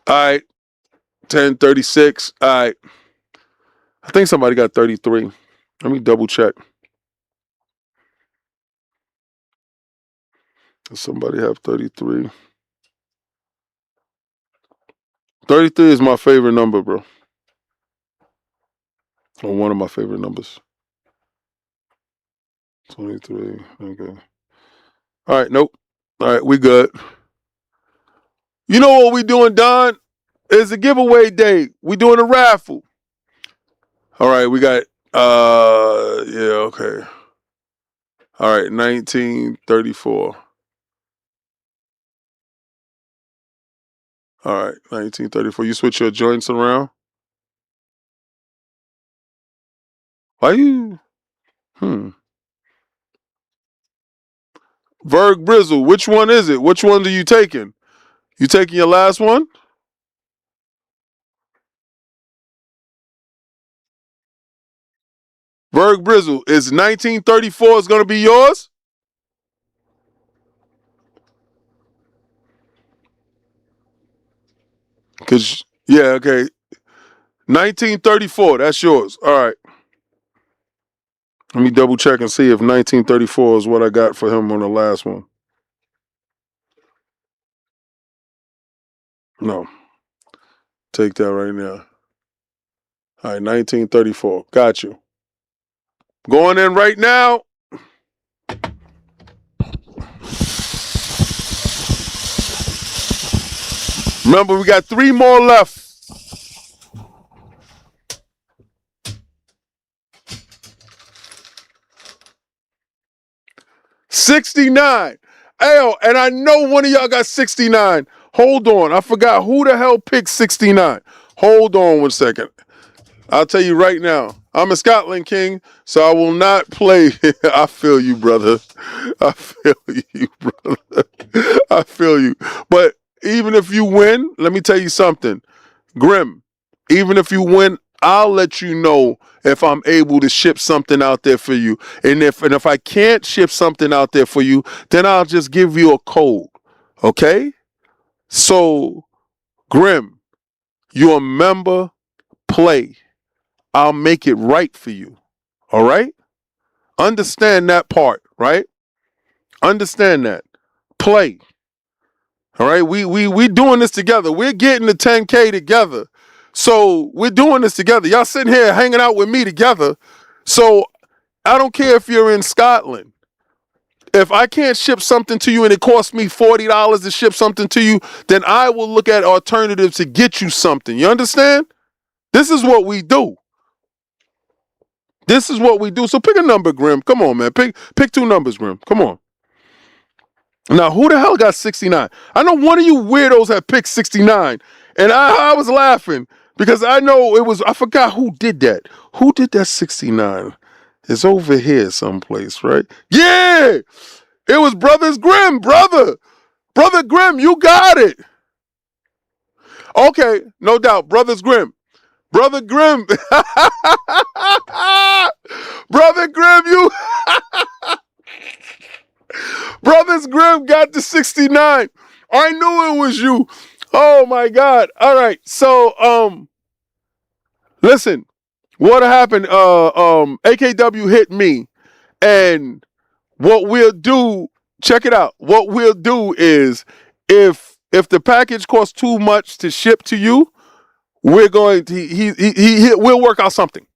All right, 10:36. All right, I think somebody got 33. Let me double check. Does somebody have 33? 33 is my favorite number, bro. Or one of my favorite numbers. 23. Okay. All right, nope. All right, we good. You know what we doing, Don? It's a giveaway day. We doing a raffle. All right, we got yeah, okay. All right, 1934. All right, 1934. You switch your joints around? Why you? Verg Brizzle, which one is it? Which one are you taking? You taking your last one? Verg Brizzle, is 1934 is going to be yours? Cause yeah, okay. 1934, that's yours. All right. Let me double check and see if 1934 is what I got for him on the last one. No. Take that right now. All right, 1934. Got you. Going in right now. Remember, we got 3 more left. $69. Hey, and I know one of y'all got 69. Hold on. I forgot who the hell picked 69. Hold on 1 second. I'll tell you right now. I'm a Scotland king, so I will not play. I feel you, brother. I feel you, brother. I feel you. But even if you win, let me tell you something. Grim, even if you win, I'll let you know if I'm able to ship something out there for you. And if I can't ship something out there for you, then I'll just give you a code. Okay? So, Grim, you're a member, play. I'll make it right for you. All right? Understand that part, right? Understand that. Play. All right? We doing this together. We're getting the 10K together. So we're doing this together. Y'all sitting here hanging out with me together. So I don't care if you're in Scotland. If I can't ship something to you and it costs me $40 to ship something to you, then I will look at alternatives to get you something. You understand? This is what we do. This is what we do. So pick a number, Grim. Come on, man. Pick two numbers, Grim. Come on. Now, who the hell got 69? I know one of you weirdos had picked 69. And I was laughing because I know it was, I forgot who did that. Who did that 69? It's over here someplace, right? Yeah! It was Brothers Grimm, brother. Brother Grimm, you got it. Okay, no doubt. Brothers Grimm. Brother Grimm. Brother Grimm, you. Brothers Grimm got the 69. I knew it was you. Oh my God. All right. So, listen, what happened? AKW hit me, and what we'll do, check it out. What we'll do is if the package costs too much to ship to you, we're going to we'll work out something.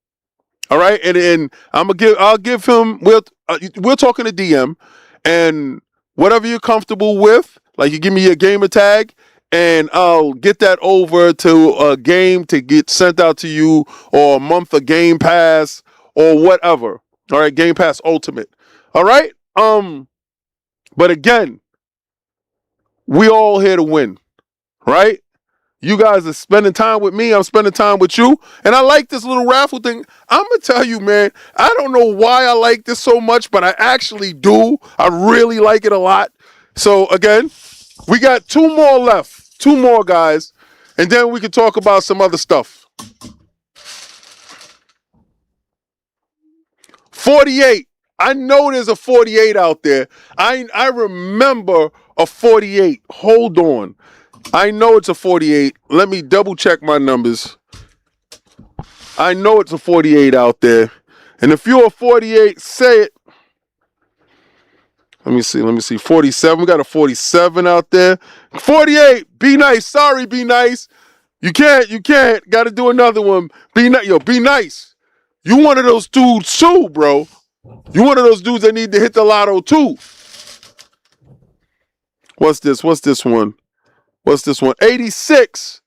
All right, and I'll give him. We'll talk in the DM, and whatever you're comfortable with, like you give me your gamer tag, and I'll get that over to a game to get sent out to you, or a month of Game Pass or whatever. All right, Game Pass Ultimate. All right. But again, we all here to win, right? You guys are spending time with me. I'm spending time with you. And I like this little raffle thing. I'm going to tell you, man, I don't know why I like this so much, but I actually do. I really like it a lot. So, again, we got two more left. Two more, guys. And then we can talk about some other stuff. 48. I know there's a 48 out there. I remember a 48. Hold on. I know it's a 48. Let me double check my numbers. I know it's a 48 out there. And if you're a 48, say it. Let me see. 47. We got a 47 out there. 48. Be nice. Sorry, be nice. You can't. Got to do another one. Be nice. Yo, be nice. You one of those dudes too, bro. You one of those dudes that need to hit the lotto too. What's this one? 86.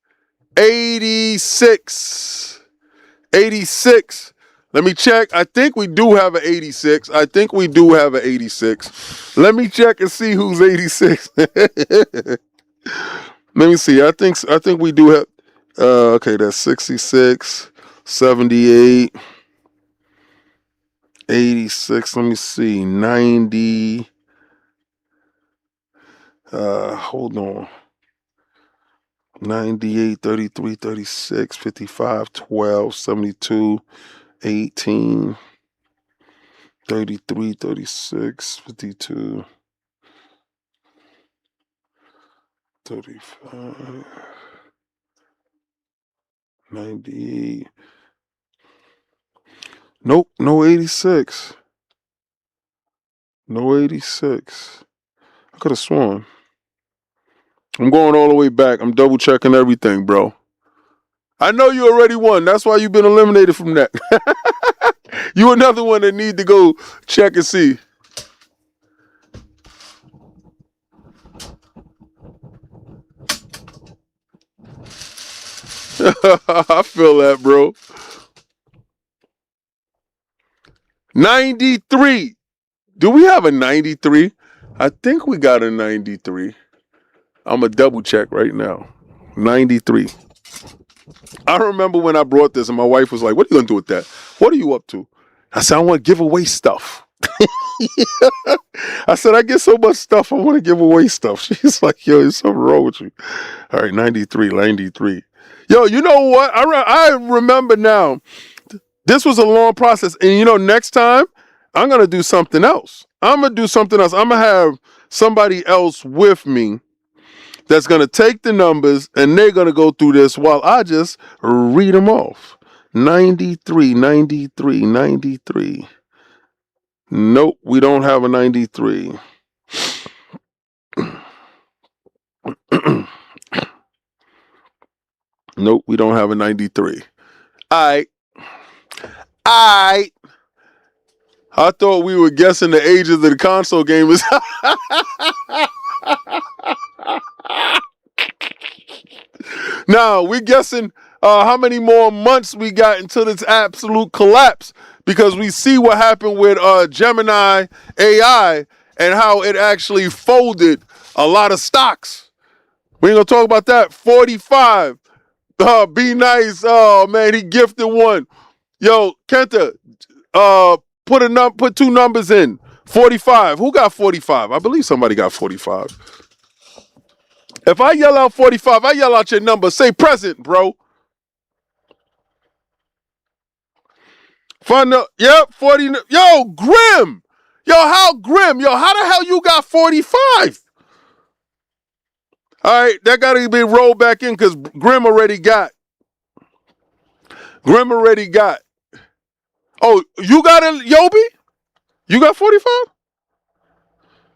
86. Let me check. I think we do have an 86. Let me check and see who's 86. Let me see. I think we do have. Okay, that's 66, 78, 86. Let me see. 90. Hold on. 98, 33, 36, 55, 12, 72, 18, 33, 36, 52, 35, 98. Nope, no 86. No 86. I could have sworn. I'm going all the way back. I'm double checking everything, bro. I know you already won. That's why you've been eliminated from that. You another one that need to go check and see. I feel that, bro. 93. Do we have a 93? I think we got a 93. I'm going to double check right now. 93. I remember when I brought this and my wife was like, what are you going to do with that? What are you up to? I said, I want to give away stuff. I said, I get so much stuff, I want to give away stuff. She's like, yo, there's something wrong with you. All right, 93. Yo, you know what? I remember now. This was a long process. And you know, next time, I'm going to do something else. I'm going to have somebody else with me that's going to take the numbers and they're going to go through this while I just read them off. 93. Nope, we don't have a 93. Nope, we don't have a 93. All right. I thought we were guessing the ages of the console gamers. Now, we're guessing how many more months we got until this absolute collapse, because we see what happened with Gemini AI and how it actually folded a lot of stocks. We ain't gonna talk about that. 45. Be nice. Oh man, he gifted one. Yo, Kenta, put two numbers in. 45. Who got 45? I believe somebody got 45. If I yell out 45, I yell out your number. Say present, bro. Yep, 40. Yo, Grim. Yo, how Grim? Yo, how the hell you got 45? All right, that got to be rolled back in because Grim already got. Oh, you got it, Yobi? You got 45?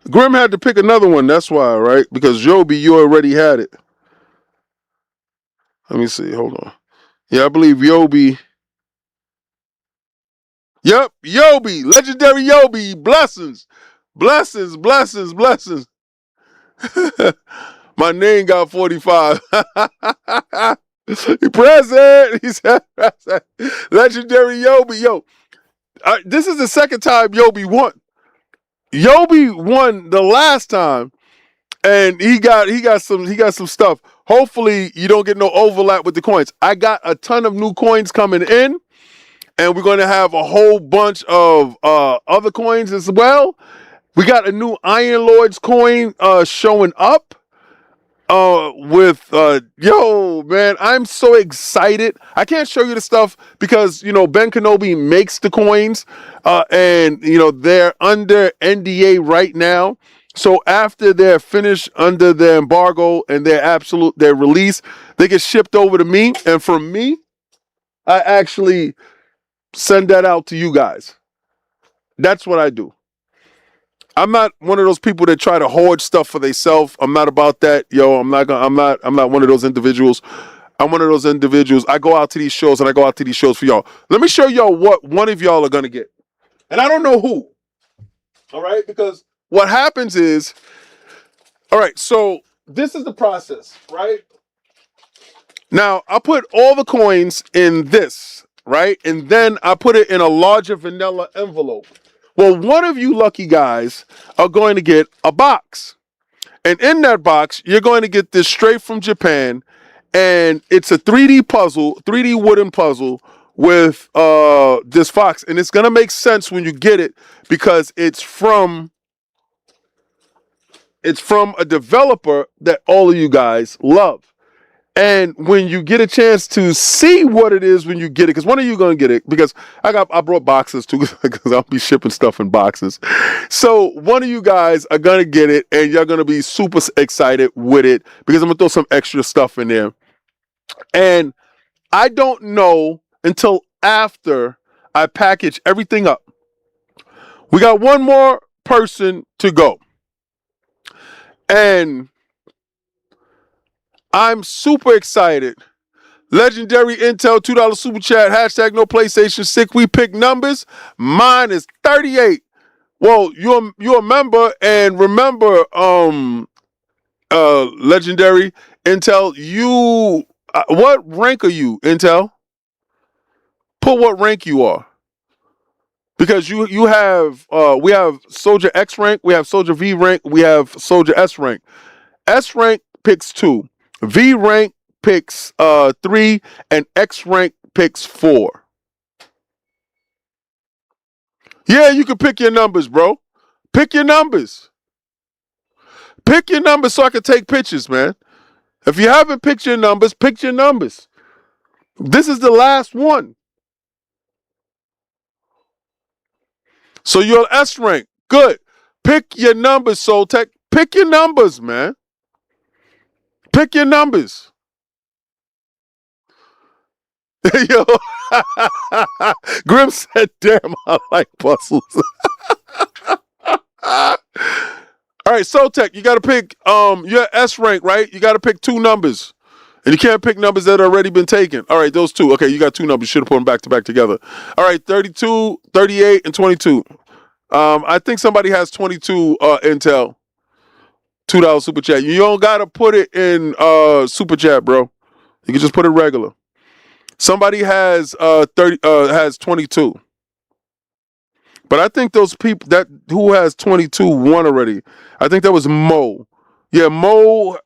Grim had to pick another one. That's why, right? Because Yobi, you already had it. Let me see. Hold on. Yeah, I believe Yobi. Yep, Yobi. Legendary Yobi. Blessings. My name got 45. Present. He said present. Legendary Yobi. Yo, this is the second time Yobi won. Yobi won the last time, and he got some stuff. Hopefully, you don't get no overlap with the coins. I got a ton of new coins coming in, and we're going to have a whole bunch of other coins as well. We got a new Iron Lords coin showing up. Yo, man, I'm so excited. I can't show you the stuff because, you know, Ben Kenobi makes the coins, and, you know, they're under NDA right now. So after they're finished under the embargo and their release, they get shipped over to me. And from me, I actually send that out to you guys. That's what I do. I'm not one of those people that try to hoard stuff for themselves. I'm not about that. Yo, I'm not one of those individuals. I'm one of those individuals. I go out to these shows and I go out to these shows for y'all. Let me show y'all what one of y'all are gonna get. And I don't know who. All right, because what happens is, all right, so this is the process, right? Now, I put all the coins in this, right? And then I put it in a larger vanilla envelope. Well, one of you lucky guys are going to get a box. And in that box, you're going to get this straight from Japan. And it's a 3D puzzle, 3D wooden puzzle with this fox. And it's going to make sense when you get it because it's from a developer that all of you guys love. And when you get a chance to see what it is when you get it, because one of you gonna get it, because I brought boxes too, because I'll be shipping stuff in boxes. So one of you guys are gonna get it, and you're gonna be super excited with it because I'm gonna throw some extra stuff in there. And I don't know until after I package everything up. We got one more person to go, and I'm super excited. Legendary Intel, $2 super chat, hashtag no PlayStation 6. We pick numbers. Mine is 38. Well, you're a member, and remember, Legendary Intel, you what rank are you, Intel? Put what rank you are. Because you have we have Soldier X rank, we have Soldier V rank, we have Soldier S rank. S rank picks 2. V rank picks 3, and X rank picks 4. Yeah, you can pick your numbers, bro. Pick your numbers. Pick your numbers so I can take pictures, man. If you haven't picked your numbers, pick your numbers. This is the last one. So you're S rank. Good. Pick your numbers, Soul Tech. Pick your numbers, man. Pick your numbers. Yo. Grim said, damn, I like puzzles. All right, Soul Tech, you gotta pick you're S rank, right? You gotta pick two numbers. And you can't pick numbers that have already been taken. All right, those two. Okay, you got two numbers. Should have put them back to back together. All right, 32, 38, and 22. I think somebody has 22 intel. $2 super chat. You don't gotta put it in super chat, bro. You can just put it regular. Somebody has 22. But I think those people that who has 22 won already. I think that was Mo. Yeah, Mo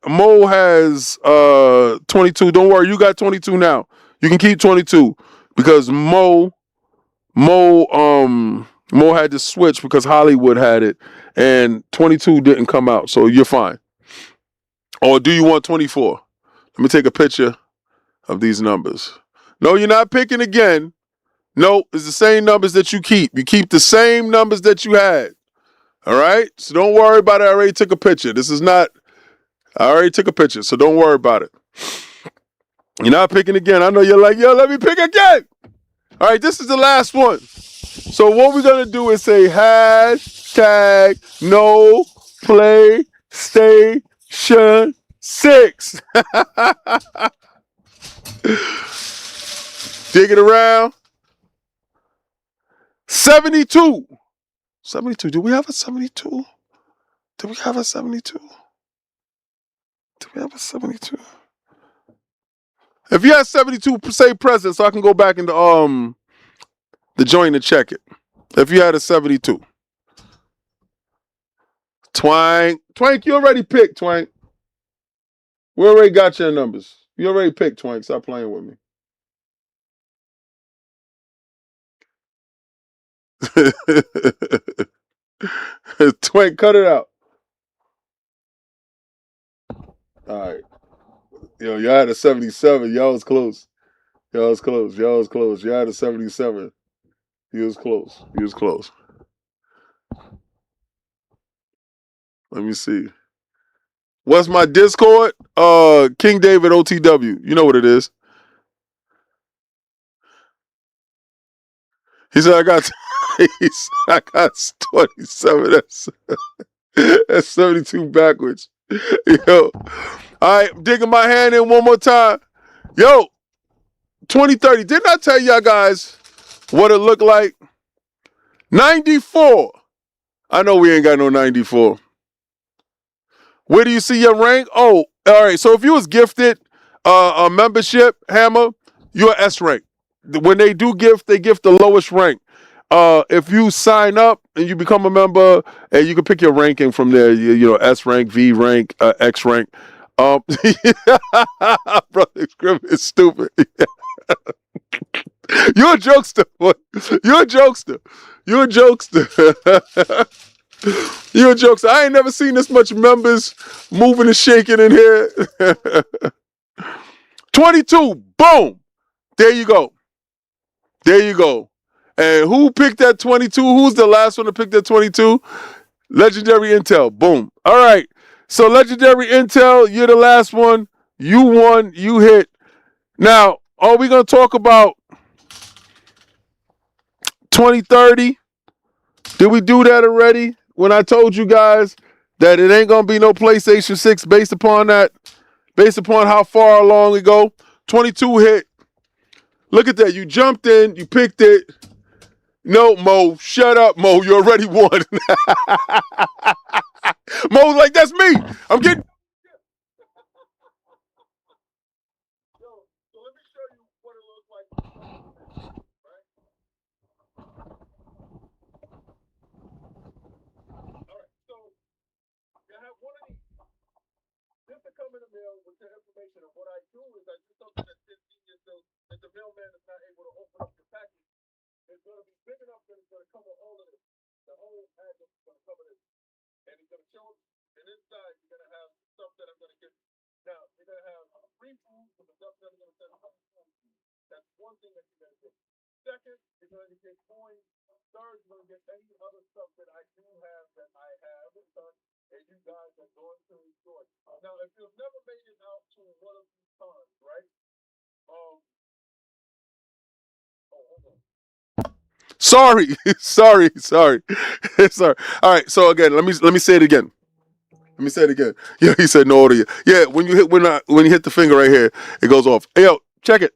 has 22. Don't worry, you got 22 now. You can keep 22 because Mo had to switch because Hollywood had it and 22 didn't come out. So you're fine. Or do you want 24? Let me take a picture of these numbers. No, you're not picking again. No, it's the same numbers that you keep. You keep the same numbers that you had. All right? So don't worry about it. I already took a picture. I already took a picture, so don't worry about it. You're not picking again. I know you're like, yo, let me pick again. All right, this is the last one. So what we're going to do is say hashtag no PlayStation 6. Dig it around. 72. 72. Do we have a 72? Do we have a 72? Do we have a 72? If you have 72, say present so I can go back into the joint and check it. If you had a 72. Twank, you already picked, Twank. We already got your numbers. You already picked, Twank. Stop playing with me. Twank, cut it out. All right. Yo, y'all had a 77. Y'all was close. Y'all was close. Y'all had a 77. He was close. Let me see. What's my Discord? King David OTW. You know what it is. He said I got 27. That's 72 backwards. Yo. All right, I'm digging my hand in one more time. Yo, 2030. Didn't I tell y'all guys what it looked like? 94. I know we ain't got no 94. Where do you see your rank? Oh, all right. So if you was gifted a membership, Hammer, you're S rank. When they do gift, they gift the lowest rank. If you sign up and you become a member, and you can pick your ranking from there. You know, S rank, V rank, X rank. Brother Scrimm is stupid. You're a jokester, boy. You're a jokester. You're a jokester. You're a jokester. I ain't never seen this much members moving and shaking in here. 22. Boom. There you go. There you go. And who picked that 22? Who's the last one to pick that 22? Legendary Intel. Boom. All right. So Legendary Intel, you're the last one. You won. You hit. Now, are we going to talk about 2030? Did we do that already? When I told you guys that it ain't going to be no PlayStation 6 based upon that, based upon how far along we go. 22 hit. Look at that. You jumped in. You picked it. No, Mo. Shut up, Mo. You already won. Mo's like, that's me. I'm getting. Yo, so let me show you what it looks like. Right? All right. So you have one of these. This to come in the mail with your information. And what I do is I do something that's ingenious so that the mailman is not able to open up the package is going to be big enough that it's going to cover all of this. The whole address is going to cover this. And it's going to show, and inside you're going to have stuff that I'm going to give you. Now, you're going to have free food for the stuff that I'm going to send you. That's one thing that you're going to get. Second, you're going to get coins. Third, you're going to get any other stuff that I do have that I have done, and you guys are going to enjoy. Now, if you've never made it out to one of these times, right? Oh, hold on. Sorry, sorry. Sorry. All right. So again, let me say it again. Let me say it again. Yeah, he said no audio. Yeah, when you hit the finger right here, it goes off. Hey, yo, check it.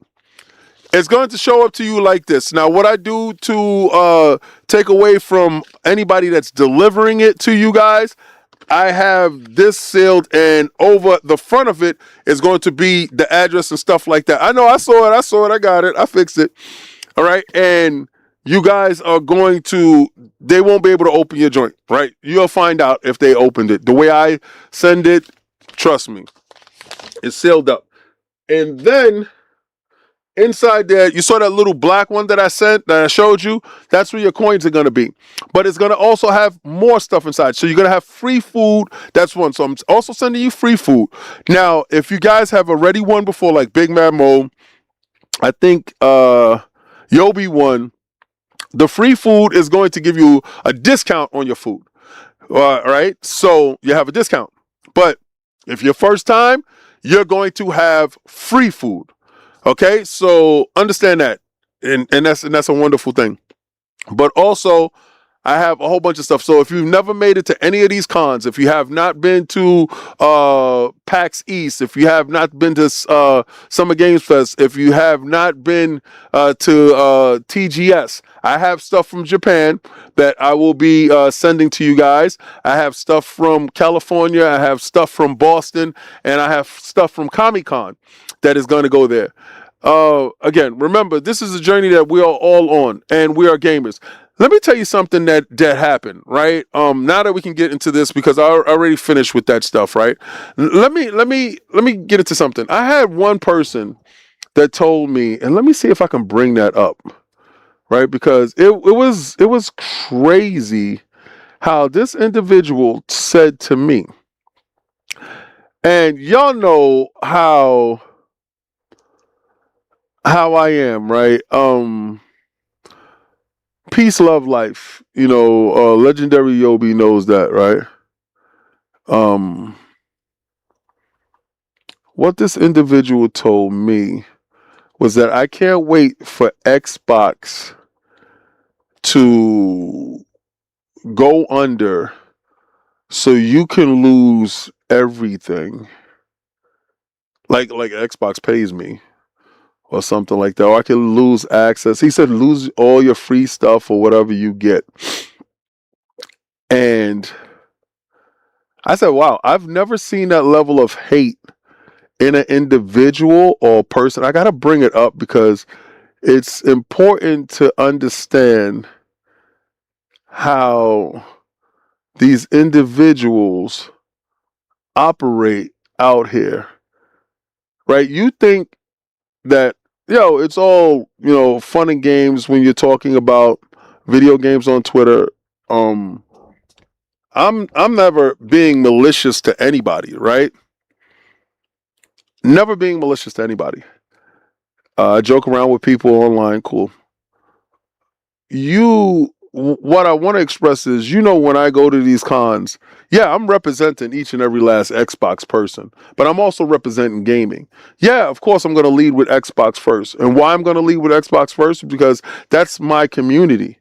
It's going to show up to you like this. Now, what I do to take away from anybody that's delivering it to you guys, I have this sealed, and over the front of it is going to be the address and stuff like that. I know, I saw it, I got it, I fixed it. All right, and you guys are they won't be able to open your joint, right? You'll find out if they opened it. The way I send it, trust me, it's sealed up. And then inside there, you saw that little black one that I showed you? That's where your coins are going to be. But it's going to also have more stuff inside. So you're going to have free food. That's one. So I'm also sending you free food. Now, if you guys have already won before, like Big Man Mo, I think Yobi won, the free food is going to give you a discount on your food. All right? So you have a discount. But if you're first time, you're going to have free food. Okay, so understand that, and that's a wonderful thing. But also, I have a whole bunch of stuff. So if you've never made it to any of these cons, if you have not been to PAX East, if you have not been to Summer Games Fest, if you have not been to TGS, I have stuff from Japan that I will be sending to you guys. I have stuff from California, I have stuff from Boston, and I have stuff from Comic-Con that is going to go there. Again, remember, this is a journey that we are all on, and we are gamers. Let me tell you something that happened, right? Now that we can get into this, because I already finished with that stuff, right? Let me get into something. I had one person that told me, and let me see if I can bring that up, right? Because it was crazy how this individual said to me, and y'all know how I am, right? Peace, love, life. Legendary Yobi knows that, right? What this individual told me was that I can't wait for Xbox to go under so you can lose everything. Like Xbox pays me or something like that. Or I can lose access. He said lose all your free stuff or whatever you get. And I said, wow, I've never seen that level of hate in an individual or person. I got to bring it up because it's important to understand how these individuals operate out here, right? You think that, it's all, fun and games when you're talking about video games on Twitter. I'm never being malicious to anybody, right? Never being malicious to anybody. I joke around with people online, cool. What I want to express is, when I go to these cons, yeah, I'm representing each and every last Xbox person, but I'm also representing gaming. Yeah, of course, I'm going to lead with Xbox first. And why I'm going to lead with Xbox first? Because that's my community.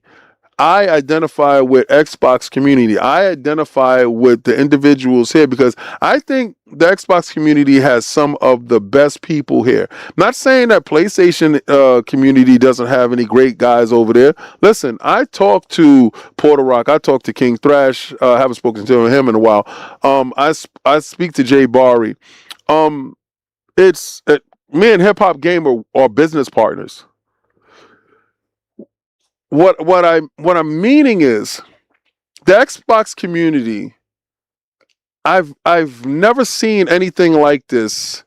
I identify with Xbox community. I identify with the individuals here because I think the Xbox community has some of the best people here. Not saying that PlayStation community doesn't have any great guys over there. Listen, I talked to Porter Rock. I talked to King Thrash. I haven't spoken to him in a while. I speak to Jay Barry. It's me and Hip Hop Gamer are business partners. What I'm meaning is the Xbox community. I've never seen anything like this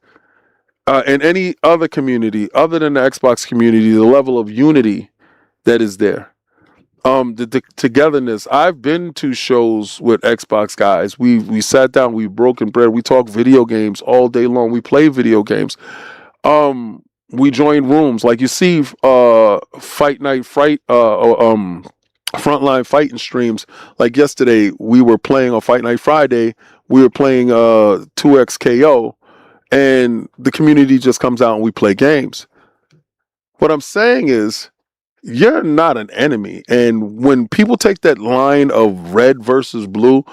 in any other community other than the Xbox community. The level of unity that is there. The togetherness. I've been to shows with Xbox guys. We sat down, we broken bread, we talk video games all day long. We play video games. We join rooms like you see fight night fight frontline fighting streams. Like yesterday we were playing on Fight Night Friday, we were playing 2XKO, and the community just comes out and we play games. What I'm saying is, you're not an enemy. And when people take that line of red versus blue,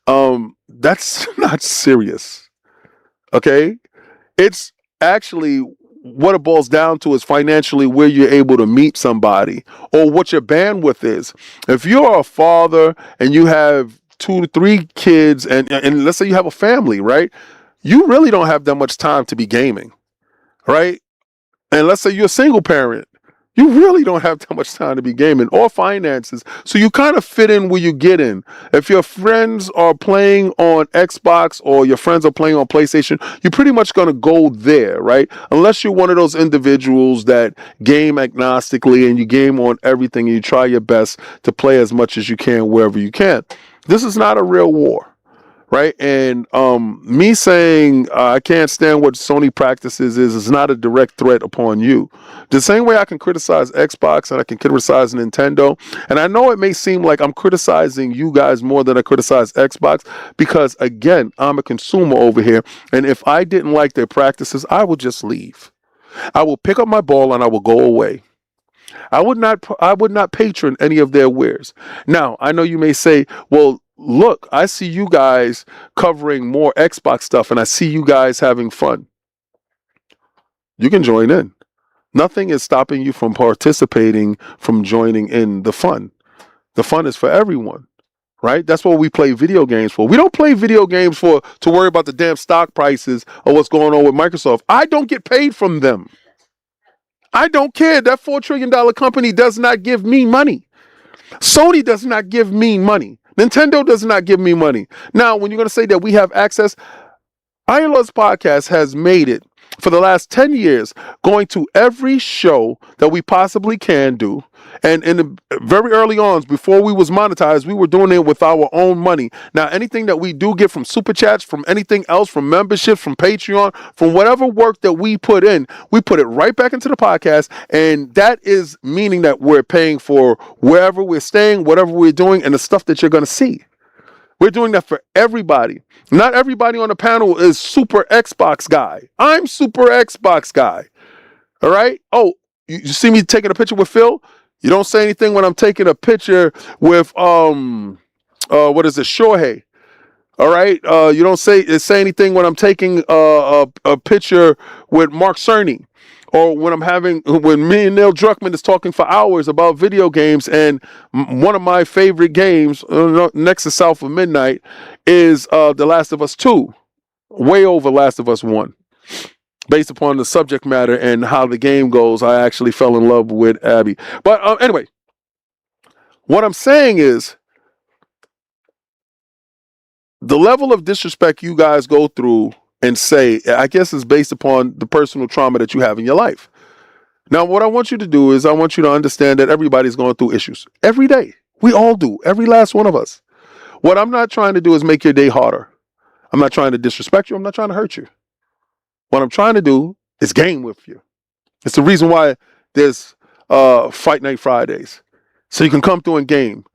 that's not serious. Okay? It's actually what it boils down to is financially where you're able to meet somebody or what your bandwidth is. If you're a father and you have 2 to 3 kids and let's say you have a family, right? You really don't have that much time to be gaming, right? And let's say you're a single parent. You really don't have that much time to be gaming or finances. So you kind of fit in where you get in. If your friends are playing on Xbox or your friends are playing on PlayStation, you're pretty much going to go there, right? Unless you're one of those individuals that game agnostically and you game on everything and you try your best to play as much as you can wherever you can. This is not a real war. Right. And me saying I can't stand what Sony practices is not a direct threat upon you. The same way I can criticize Xbox and I can criticize Nintendo. And I know it may seem like I'm criticizing you guys more than I criticize Xbox because, again, I'm a consumer over here. And if I didn't like their practices, I would just leave. I will pick up my ball and I will go away. I would not patron any of their wares. Now, I know you may say, well, look, I see you guys covering more Xbox stuff and I see you guys having fun. You can join in. Nothing is stopping you from participating, from joining in the fun. The fun is for everyone, right? That's what we play video games for. We don't play video games to worry about the damn stock prices or what's going on with Microsoft. I don't get paid from them. I don't care. That $4 trillion company does not give me money. Sony does not give me money. Nintendo does not give me money. Now, when you're going to say that we have access, Unlearths Podcast has made it for the last 10 years, going to every show that we possibly can do. And in the very early on, before we was monetized, we were doing it with our own money. Now, anything that we do get from super chats, from anything else, from memberships, from Patreon, from whatever work that we put in, we put it right back into the podcast. And that is meaning that we're paying for wherever we're staying, whatever we're doing, and the stuff that you're going to see. We're doing that for everybody. Not everybody on the panel is super Xbox guy. I'm super Xbox guy. All right? Oh, you see me taking a picture with Phil? You don't say anything when I'm taking a picture with what is it, Shohei. All right? You don't say anything when I'm taking a picture with Mark Cerny. Or when me and Neil Druckmann is talking for hours about video games, and one of my favorite games, next to South of Midnight, is The Last of Us 2. Way over Last of Us 1. Based upon the subject matter and how the game goes, I actually fell in love with Abby. But anyway, what I'm saying is, the level of disrespect you guys go through and say, I guess, is based upon the personal trauma that you have in your life. Now, what I want you to do is I want you to understand that everybody's going through issues every day. We all do. Every last one of us. What I'm not trying to do is make your day harder. I'm not trying to disrespect you. I'm not trying to hurt you. What I'm trying to do is game with you. It's the reason why there's Fight Night Fridays. So you can come through and game.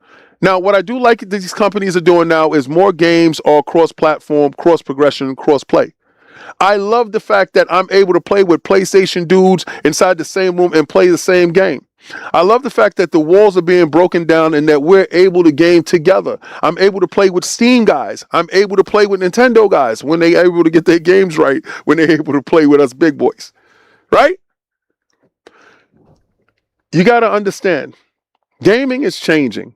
Now, what I do like that these companies are doing now is more games are cross-platform, cross-progression, cross-play. I love the fact that I'm able to play with PlayStation dudes inside the same room and play the same game. I love the fact that the walls are being broken down and that we're able to game together. I'm able to play with Steam guys. I'm able to play with Nintendo guys when they're able to get their games right, when they're able to play with us big boys. Right? You got to understand, gaming is changing.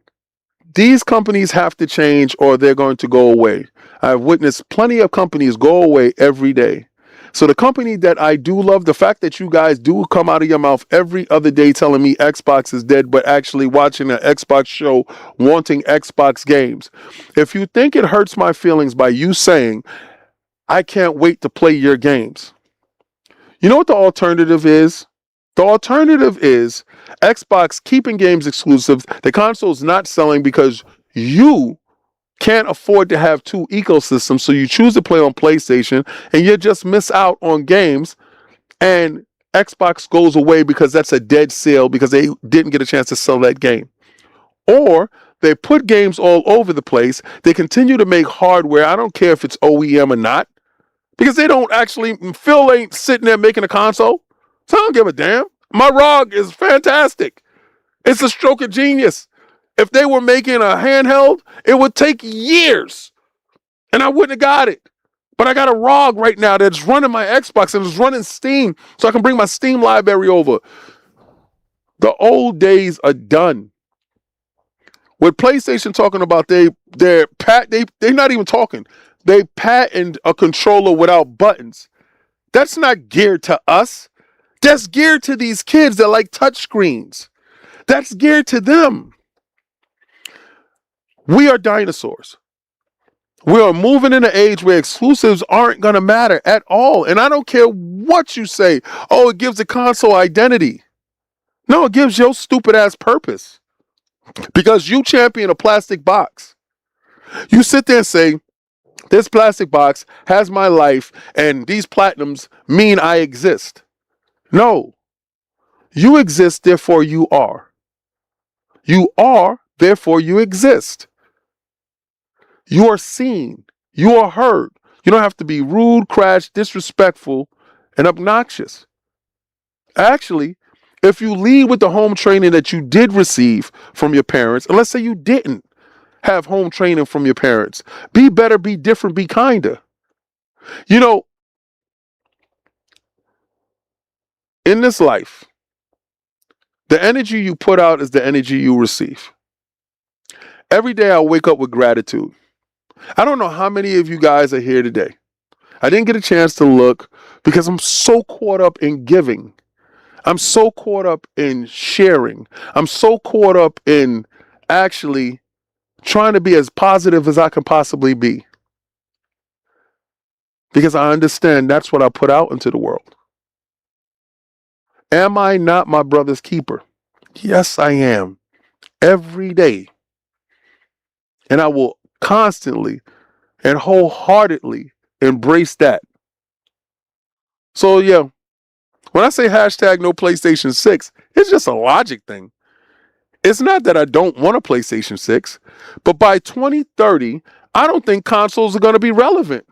These companies have to change or they're going to go away. I've witnessed plenty of companies go away every day. So the company that I do love, the fact that you guys do come out of your mouth every other day telling me Xbox is dead, but actually watching an Xbox show, wanting Xbox games. If you think it hurts my feelings by you saying, I can't wait to play your games. You know what the alternative is? The alternative is Xbox keeping games exclusive. The console's not selling because you can't afford to have two ecosystems, so you choose to play on PlayStation, and you just miss out on games, and Xbox goes away because that's a dead sale because they didn't get a chance to sell that game. Or they put games all over the place. They continue to make hardware. I don't care if it's OEM or not, because they don't actually, Phil ain't sitting there making a console, so I don't give a damn. My ROG is fantastic. It's a stroke of genius. If they were making a handheld, it would take years, and I wouldn't have got it. But I got a ROG right now that's running my Xbox and it's running Steam, so I can bring my Steam library over. The old days are done. With PlayStation talking about they're not even talking. They patent a controller without buttons. That's not geared to us. That's geared to these kids that like touchscreens. That's geared to them. We are dinosaurs. We are moving in an age where exclusives aren't going to matter at all. And I don't care what you say. Oh, it gives the console identity. No, it gives your stupid ass purpose. Because you champion a plastic box. You sit there and say, this plastic box has my life and these platinums mean I exist. No. You exist, therefore you are. You are, therefore you exist. You are seen. You are heard. You don't have to be rude, crash, disrespectful, and obnoxious. Actually, if you lead with the home training that you did receive from your parents, and let's say you didn't have home training from your parents, be better, be different, be kinder. You know, in this life, the energy you put out is the energy you receive. Every day I wake up with gratitude. I don't know how many of you guys are here today. I didn't get a chance to look because I'm so caught up in giving. I'm so caught up in sharing. I'm so caught up in actually trying to be as positive as I can possibly be. Because I understand that's what I put out into the world. Am I not my brother's keeper? Yes, I am. Every day. And I will constantly and wholeheartedly embrace that. So yeah, when I say hashtag no PlayStation 6, it's just a logic thing. It's not that I don't want a PlayStation 6, but by 2030, I don't think consoles are going to be relevant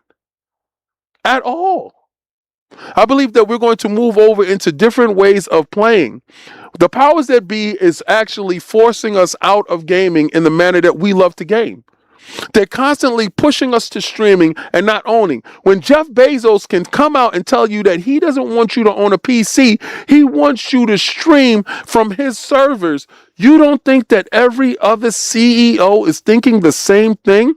at all. I believe that we're going to move over into different ways of playing. The powers that be is actually forcing us out of gaming in the manner that we love to game. They're constantly pushing us to streaming and not owning. When Jeff Bezos can come out and tell you that he doesn't want you to own a PC, he wants you to stream from his servers. You don't think that every other CEO is thinking the same thing?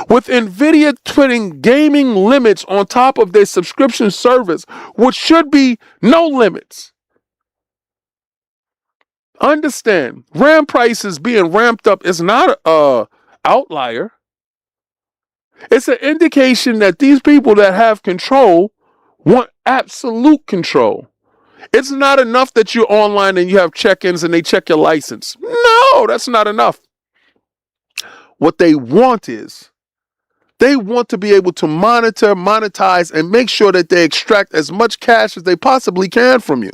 With Nvidia putting gaming limits on top of their subscription service, which should be no limits. Understand, RAM prices being ramped up is not a outlier. It's an indication that these people that have control want absolute control. It's not enough that you're online and you have check-ins and they check your license. No, that's not enough. What they want is they want to be able to monitor, monetize, and make sure that they extract as much cash as they possibly can from you.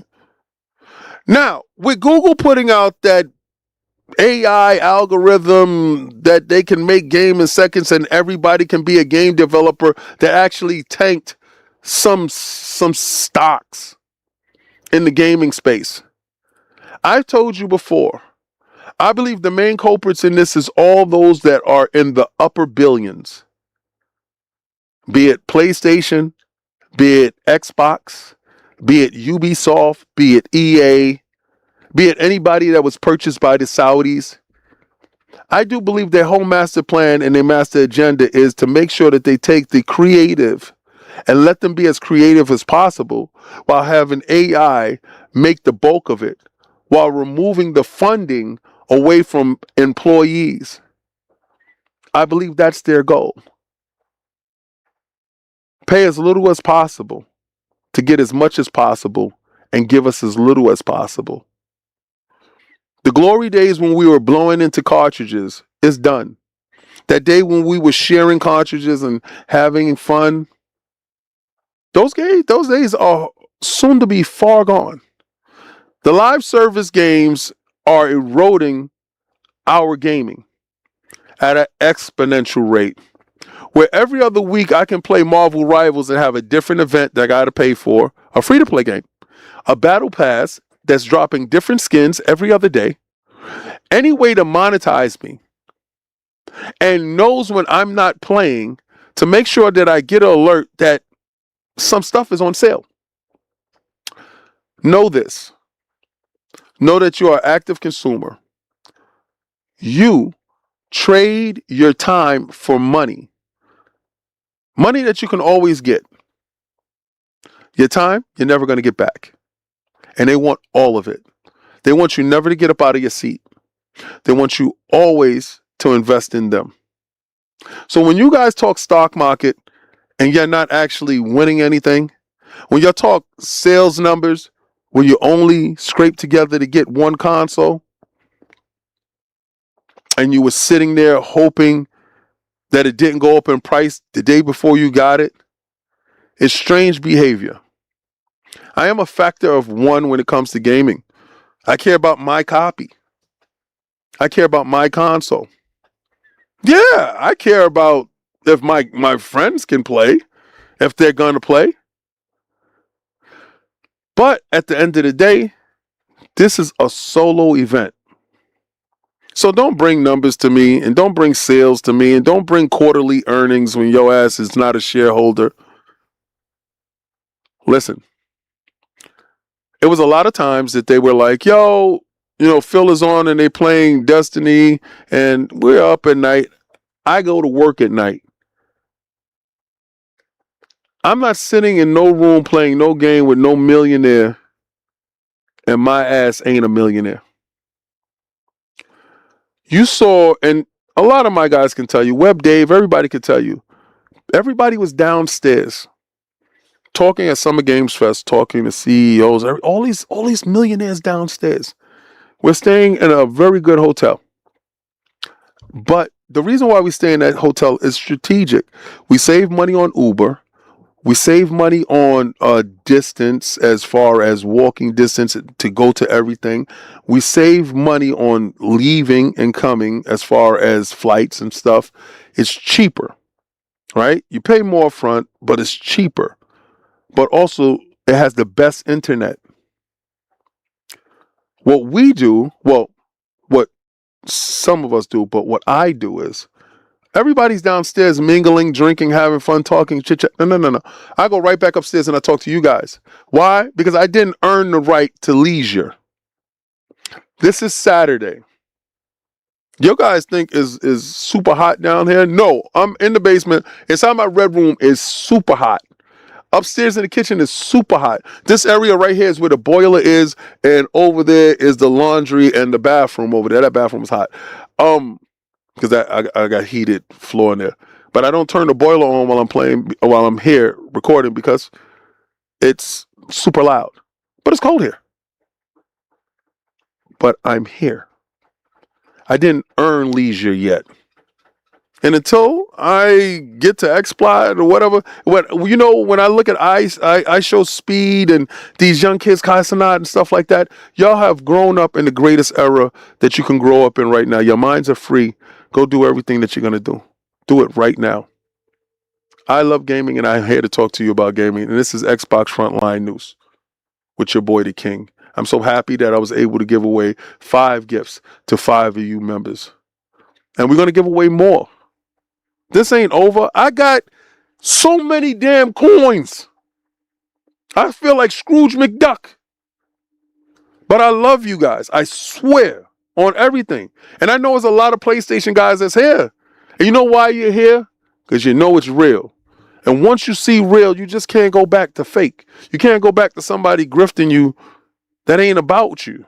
Now, with Google putting out that AI algorithm that they can make game in seconds and everybody can be a game developer, that actually tanked some stocks in the gaming space. I've told you before, I believe the main culprits in this is all those that are in the upper billions. Be it PlayStation, be it Xbox, be it Ubisoft, be it EA, be it anybody that was purchased by the Saudis. I do believe their whole master plan and their master agenda is to make sure that they take the creative and let them be as creative as possible while having AI make the bulk of it, while removing the funding away from employees. I believe that's their goal. Pay as little as possible to get as much as possible and give us as little as possible. The glory days when we were blowing into cartridges is done. That day when we were sharing cartridges and having fun, those days are soon to be far gone. The live service games are eroding our gaming at an exponential rate. Where every other week I can play Marvel Rivals and have a different event that I got to pay for, a free-to-play game, a battle pass that's dropping different skins every other day, any way to monetize me, and knows when I'm not playing to make sure that I get an alert that some stuff is on sale. Know this. Know that you are an active consumer. You trade your time for money. Money that you can always get. Your time, you're never going to get back. And they want all of it. They want you never to get up out of your seat. They want you always to invest in them. So when you guys talk stock market and you're not actually winning anything, when you talk sales numbers, when you only scrape together to get one console, and you were sitting there hoping that it didn't go up in price the day before you got it, it's strange behavior. I am a factor of one when it comes to gaming. I care about my copy. I care about my console. Yeah, I care about if my friends can play, if they're going to play. But at the end of the day, this is a solo event. So don't bring numbers to me, and don't bring sales to me, and don't bring quarterly earnings when your ass is not a shareholder. Listen, it was a lot of times that they were like, yo, Phil is on and they playing Destiny and we're up at night. I go to work at night. I'm not sitting in no room playing no game with no millionaire and my ass ain't a millionaire. You saw, and a lot of my guys can tell you, Web Dave, everybody can tell you, everybody was downstairs talking at Summer Games Fest, talking to CEOs, all these millionaires downstairs. We're staying in a very good hotel. But the reason why we stay in that hotel is strategic. We save money on Uber. We save money on distance as far as walking distance to go to everything. We save money on leaving and coming as far as flights and stuff. It's cheaper, right? You pay more front, but it's cheaper. But also, it has the best internet. What we do, what some of us do, but what I do is, everybody's downstairs mingling, drinking, having fun, talking, chit-chat. No. I go right back upstairs and I talk to you guys. Why? Because I didn't earn the right to leisure. This is Saturday. Your guys think is super hot down here? No, I'm in the basement. Inside my red room is super hot. Upstairs in the kitchen is super hot. This area right here is where the boiler is, and over there is the laundry and the bathroom over there. That bathroom is hot. Because I got heated floor in there. But I don't turn the boiler on while I'm here recording because it's super loud. But it's cold here. But I'm here. I didn't earn leisure yet. And until I get to XPlot or whatever, when I look at I show speed and these young kids, Kaisanat and stuff like that, y'all have grown up in the greatest era that you can grow up in right now. Your minds are free. Go do everything that you're going to do. Do it right now. I love gaming and I'm here to talk to you about gaming. And this is Xbox Frontline News with your boy, the King. I'm so happy that I was able to give away 5 gifts to 5 of you members. And we're going to give away more. This ain't over. I got so many damn coins. I feel like Scrooge McDuck. But I love you guys. I swear on everything. And I know there's a lot of PlayStation guys that's here. And you know why you're here? Because you know it's real. And once you see real, you just can't go back to fake. You can't go back to somebody grifting you that ain't about you.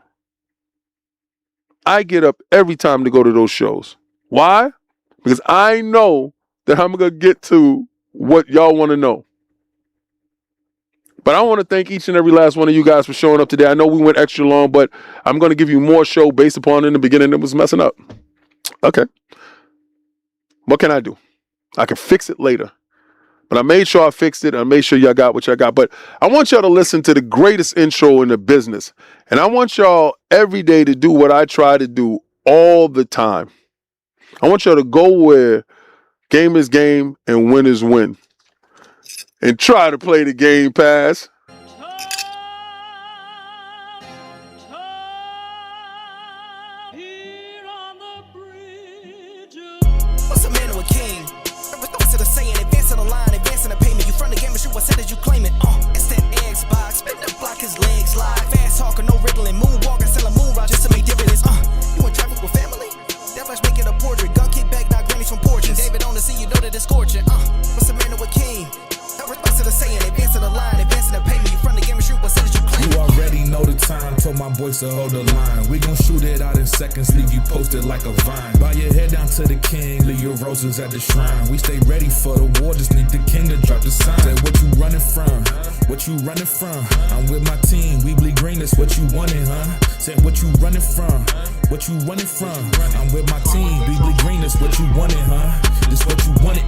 I get up every time to go to those shows. Why? Because I know that I'm going to get to what y'all want to know. But I want to thank each and every last one of you guys for showing up today. I know we went extra long, but I'm going to give you more show based upon in the beginning it was messing up. Okay. What can I do? I can fix it later. But I made sure I fixed it. I made sure y'all got what y'all got. But I want y'all to listen to the greatest intro in the business. And I want y'all every day to do what I try to do all the time. I want y'all to go where game is game and win is win. And try to play the game pass. What's a man or a king? What's it a saying? Advancing the line, advancing the payment. You front the game and shoot what said as you claim it. It's that Xbox, spin the block, his legs slide. Fast talking, no wriggling, moonwalking, selling moon rock just to make dividends. You in traffic with family? That flash making a portrait. Gun kick back, not grannies from porches. David on the sea, you know that it's scorching. What's a man or a king? What's it a saying? Advancing the line, advancing the payment. You front the game and shoot what said as you claim it. You already know the time, told my boys to hold the line. We gon' shoot it out in seconds, leave you posted like a vine. Bow your head down to the king, leave your roses at the shrine. We stay ready for the war, just need the king to drop the sign. Say what you running from, what you running from? I'm with my team, we bleed green, that's what you wanted, huh? Say what you running from, what you running from? I'm with my team, we bleed green, that's what you wanted, huh? This what you wanted.